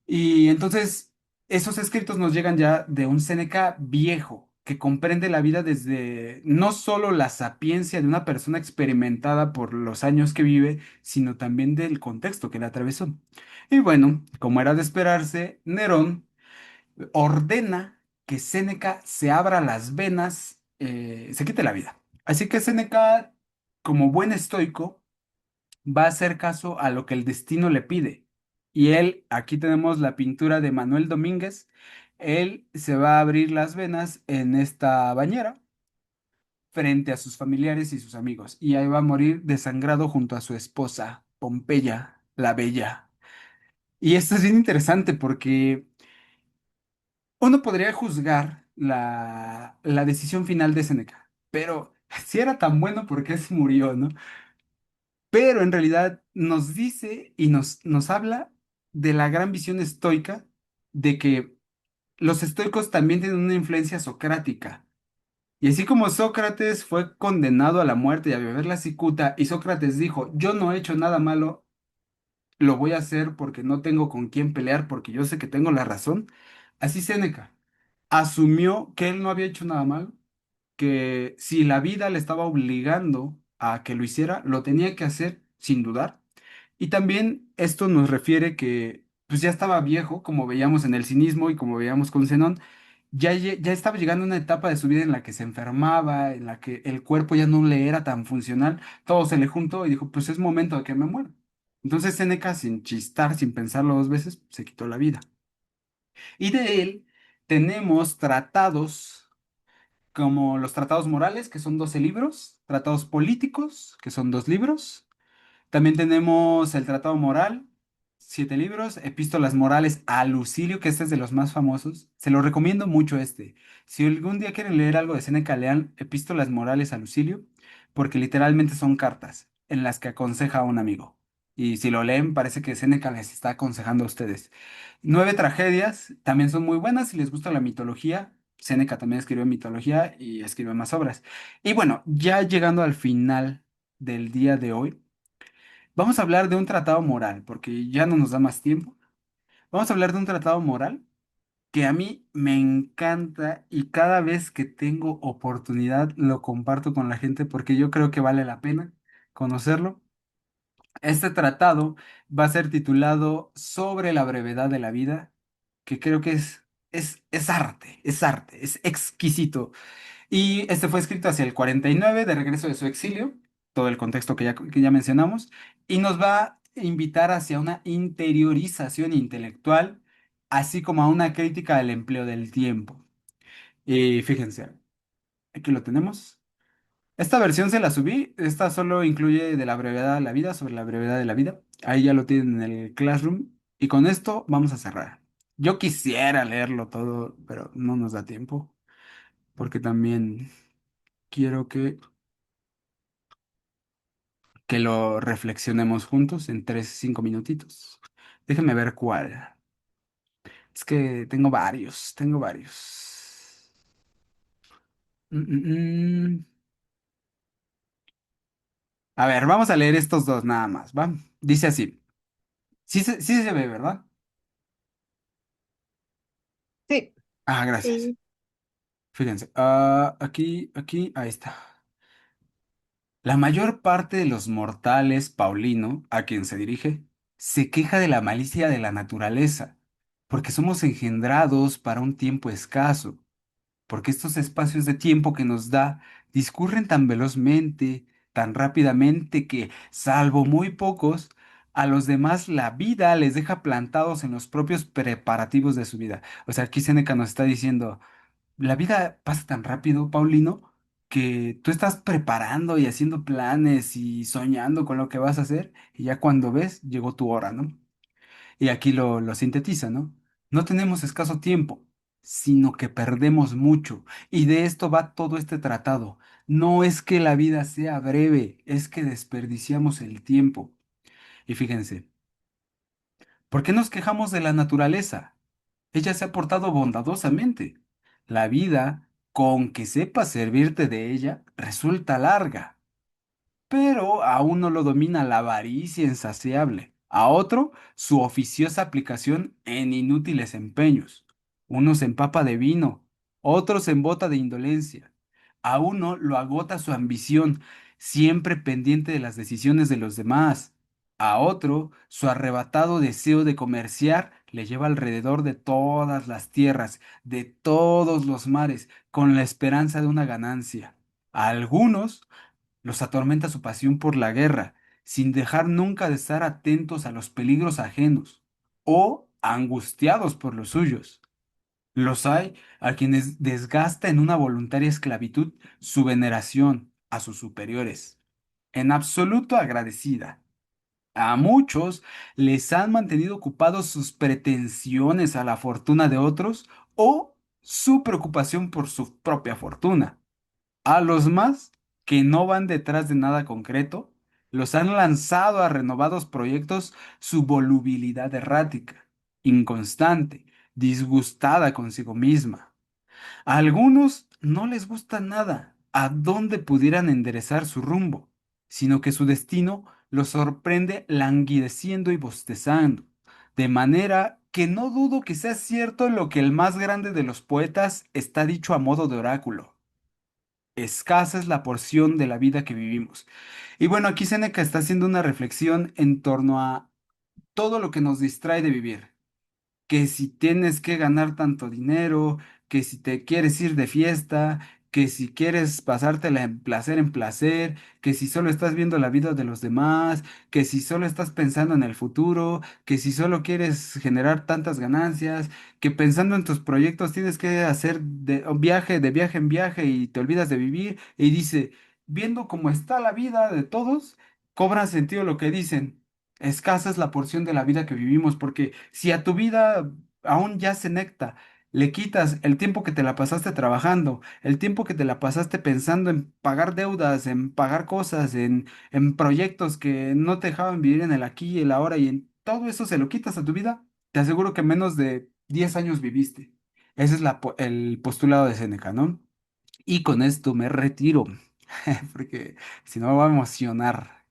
Y entonces esos escritos nos llegan ya de un Séneca viejo, que comprende la vida desde no solo la sapiencia de una persona experimentada por los años que vive, sino también del contexto que le atravesó. Y bueno, como era de esperarse, Nerón ordena que Séneca se abra las venas, se quite la vida. Así que Séneca, como buen estoico, va a hacer caso a lo que el destino le pide. Y él, aquí tenemos la pintura de Manuel Domínguez, él se va a abrir las venas en esta bañera frente a sus familiares y sus amigos, y ahí va a morir desangrado junto a su esposa, Pompeya, la Bella. Y esto es bien interesante porque uno podría juzgar la decisión final de Seneca, pero si era tan bueno, ¿por qué se murió, no? Pero en realidad nos dice y nos habla de la gran visión estoica de que los estoicos también tienen una influencia socrática. Y así como Sócrates fue condenado a la muerte y a beber la cicuta, y Sócrates dijo, yo no he hecho nada malo, lo voy a hacer porque no tengo con quién pelear, porque yo sé que tengo la razón, así Séneca asumió que él no había hecho nada malo, que si la vida le estaba obligando a que lo hiciera, lo tenía que hacer sin dudar. Y también esto nos refiere que pues ya estaba viejo, como veíamos en el cinismo y como veíamos con Zenón, ya estaba llegando a una etapa de su vida en la que se enfermaba, en la que el cuerpo ya no le era tan funcional, todo se le juntó y dijo, pues es momento de que me muera. Entonces Séneca, sin chistar, sin pensarlo dos veces, se quitó la vida. Y de él tenemos tratados como los tratados morales, que son 12 libros, tratados políticos, que son 2 libros, también tenemos el Tratado Moral, 7 libros, Epístolas Morales a Lucilio, que este es de los más famosos. Se lo recomiendo mucho este. Si algún día quieren leer algo de Séneca, lean Epístolas Morales a Lucilio, porque literalmente son cartas en las que aconseja a un amigo. Y si lo leen, parece que Séneca les está aconsejando a ustedes. 9 tragedias, también son muy buenas si les gusta la mitología. Séneca también escribió mitología y escribió más obras. Y bueno, ya llegando al final del día de hoy. Vamos a hablar de un tratado moral, porque ya no nos da más tiempo. Vamos a hablar de un tratado moral que a mí me encanta y cada vez que tengo oportunidad lo comparto con la gente porque yo creo que vale la pena conocerlo. Este tratado va a ser titulado Sobre la brevedad de la vida, que creo que es arte, es exquisito. Y este fue escrito hacia el 49 de regreso de su exilio, todo el contexto que ya mencionamos, y nos va a invitar hacia una interiorización intelectual, así como a una crítica del empleo del tiempo. Y fíjense, aquí lo tenemos. Esta versión se la subí, esta solo incluye de la brevedad de la vida sobre la brevedad de la vida. Ahí ya lo tienen en el Classroom. Y con esto vamos a cerrar. Yo quisiera leerlo todo, pero no nos da tiempo, porque también quiero que lo reflexionemos juntos en 5 minutitos. Déjenme ver cuál. Es que tengo varios. Mm, mm, mm. A ver, vamos a leer estos dos nada más, ¿va? Dice así. Sí se ve, ¿verdad? Sí, Ah, gracias. sí, Fíjense. Aquí, ahí está. La mayor parte de los mortales, Paulino, a quien se dirige, se queja de la malicia de la naturaleza, porque somos engendrados para un tiempo escaso, porque estos espacios de tiempo que nos da discurren tan velozmente, tan rápidamente que, salvo muy pocos, a los demás la vida les deja plantados en los propios preparativos de su vida. O sea, aquí Séneca nos está diciendo, la vida pasa tan rápido, Paulino, que tú estás preparando y haciendo planes y soñando con lo que vas a hacer, y ya cuando ves, llegó tu hora, ¿no? Y aquí lo sintetiza, ¿no? No tenemos escaso tiempo, sino que perdemos mucho. Y de esto va todo este tratado. No es que la vida sea breve, es que desperdiciamos el tiempo. Y fíjense, ¿por qué nos quejamos de la naturaleza? Ella se ha portado bondadosamente. La vida, con que sepas servirte de ella, resulta larga. Pero a uno lo domina la avaricia insaciable, a otro su oficiosa aplicación en inútiles empeños. Uno se empapa de vino, otro se embota de indolencia. A uno lo agota su ambición, siempre pendiente de las decisiones de los demás. A otro su arrebatado deseo de comerciar le lleva alrededor de todas las tierras, de todos los mares, con la esperanza de una ganancia. A algunos los atormenta su pasión por la guerra, sin dejar nunca de estar atentos a los peligros ajenos o angustiados por los suyos. Los hay a quienes desgasta en una voluntaria esclavitud su veneración a sus superiores, en absoluto agradecida. A muchos les han mantenido ocupados sus pretensiones a la fortuna de otros o su preocupación por su propia fortuna. A los más que no van detrás de nada concreto, los han lanzado a renovados proyectos su volubilidad errática, inconstante, disgustada consigo misma. A algunos no les gusta nada a dónde pudieran enderezar su rumbo, sino que su destino los sorprende languideciendo y bostezando, de manera que no dudo que sea cierto lo que el más grande de los poetas está dicho a modo de oráculo. Escasa es la porción de la vida que vivimos. Y bueno, aquí Séneca está haciendo una reflexión en torno a todo lo que nos distrae de vivir, que si tienes que ganar tanto dinero, que si te quieres ir de fiesta, que si quieres pasártela en placer, que si solo estás viendo la vida de los demás, que si solo estás pensando en el futuro, que si solo quieres generar tantas ganancias, que pensando en tus proyectos tienes que hacer de viaje en viaje y te olvidas de vivir, y dice, viendo cómo está la vida de todos, cobra sentido lo que dicen. Escasa es la porción de la vida que vivimos, porque si a tu vida aún yace necta, le quitas el tiempo que te la pasaste trabajando, el tiempo que te la pasaste pensando en pagar deudas, en pagar cosas, en proyectos que no te dejaban vivir en el aquí y el ahora, y en todo eso se lo quitas a tu vida, te aseguro que menos de 10 años viviste. Ese es el postulado de Séneca, ¿no? Y con esto me retiro, porque si no me va a emocionar.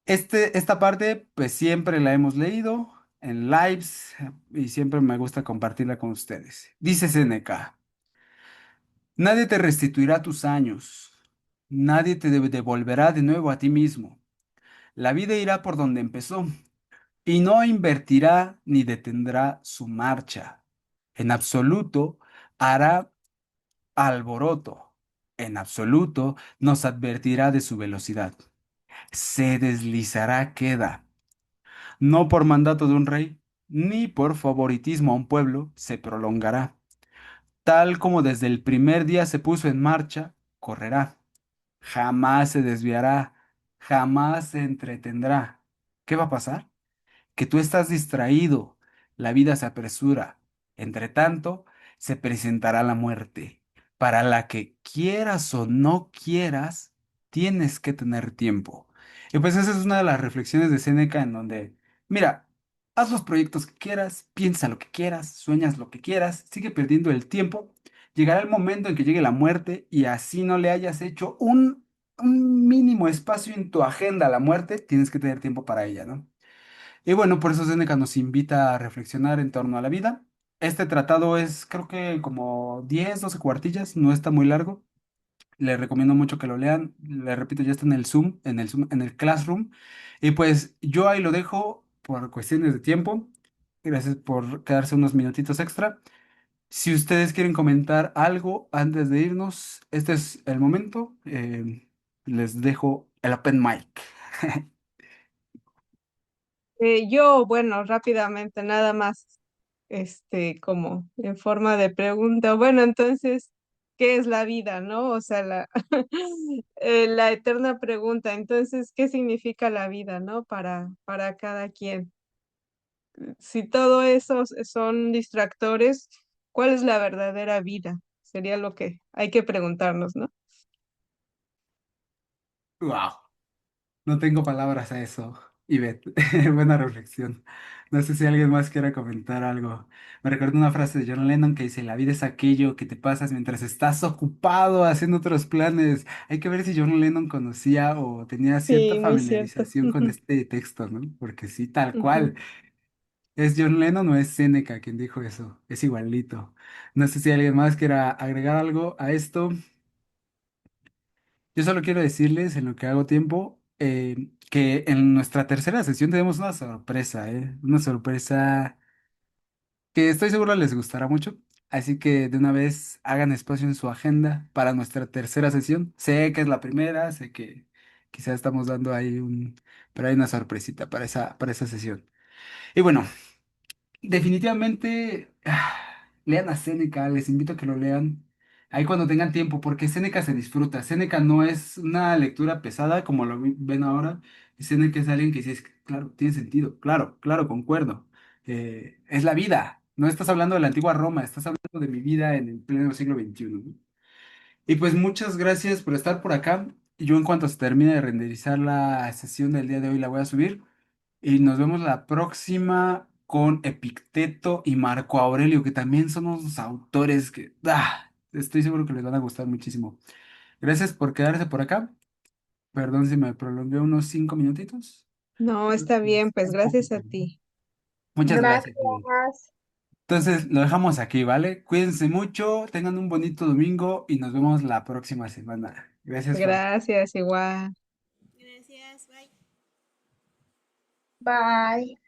Esta parte, pues siempre la hemos leído en lives y siempre me gusta compartirla con ustedes. Dice Seneca, nadie te restituirá tus años, nadie te devolverá de nuevo a ti mismo. La vida irá por donde empezó y no invertirá ni detendrá su marcha. En absoluto hará alboroto, en absoluto nos advertirá de su velocidad. Se deslizará queda. No por mandato de un rey, ni por favoritismo a un pueblo, se prolongará. Tal como desde el primer día se puso en marcha, correrá. Jamás se desviará, jamás se entretendrá. ¿Qué va a pasar? Que tú estás distraído, la vida se apresura. Entre tanto, se presentará la muerte, para la que quieras o no quieras, tienes que tener tiempo. Y pues esa es una de las reflexiones de Séneca en donde, mira, haz los proyectos que quieras, piensa lo que quieras, sueñas lo que quieras, sigue perdiendo el tiempo. Llegará el momento en que llegue la muerte y así no le hayas hecho un mínimo espacio en tu agenda a la muerte, tienes que tener tiempo para ella, ¿no? Y bueno, por eso Séneca nos invita a reflexionar en torno a la vida. Este tratado es, creo que como 10 12 cuartillas, no está muy largo. Le recomiendo mucho que lo lean. Le repito, ya está en el Classroom. Y pues yo ahí lo dejo por cuestiones de tiempo. Gracias por quedarse unos minutitos extra. Si ustedes quieren comentar algo antes de irnos, este es el momento. Les dejo el open mic. Yo, bueno, rápidamente, nada más, como en forma de pregunta. Bueno, entonces, ¿qué es la vida, no? O sea, la eterna pregunta. Entonces, ¿qué significa la vida, no? Para cada quien. Si todo eso son distractores, ¿cuál es la verdadera vida? Sería lo que hay que preguntarnos, ¿no? Wow. No tengo palabras a eso, Ivette. Buena reflexión. No sé si alguien más quiera comentar algo. Me recuerdo una frase de John Lennon que dice, la vida es aquello que te pasas mientras estás ocupado haciendo otros planes. Hay que ver si John Lennon conocía o tenía cierta Sí, muy cierto. familiarización con este texto, ¿no? Porque sí, tal Ujú. cual. ¿Es John Lennon o es Seneca quien dijo eso? Es igualito. No sé si alguien más quiera agregar algo a esto. Yo solo quiero decirles en lo que hago tiempo que en nuestra tercera sesión tenemos una sorpresa, ¿eh? Una sorpresa que estoy seguro les gustará mucho. Así que de una vez hagan espacio en su agenda para nuestra tercera sesión. Sé que es la primera, sé que quizás estamos dando ahí pero hay una sorpresita para esa sesión. Y bueno. Definitivamente, lean a Séneca, les invito a que lo lean ahí cuando tengan tiempo, porque Séneca se disfruta. Séneca no es una lectura pesada como lo ven ahora. Séneca es alguien que dice, claro, tiene sentido, claro, claro, concuerdo. Es la vida, no estás hablando de la antigua Roma, estás hablando de mi vida en el pleno siglo XXI, ¿no? Y pues muchas gracias por estar por acá. Yo en cuanto se termine de renderizar la sesión del día de hoy la voy a subir. Y nos vemos la próxima con Epicteto y Marco Aurelio, que también son unos autores que estoy seguro que les van a gustar muchísimo. Gracias por quedarse por acá. Perdón si me prolongué unos 5 minutitos. No, está bien, pues Es gracias a poquito, ¿no? ti. Muchas gracias, Miguel. Gracias. Entonces, lo dejamos aquí, ¿vale? Cuídense mucho, tengan un bonito domingo y nos vemos la próxima semana. Gracias por Gracias, igual. Bye.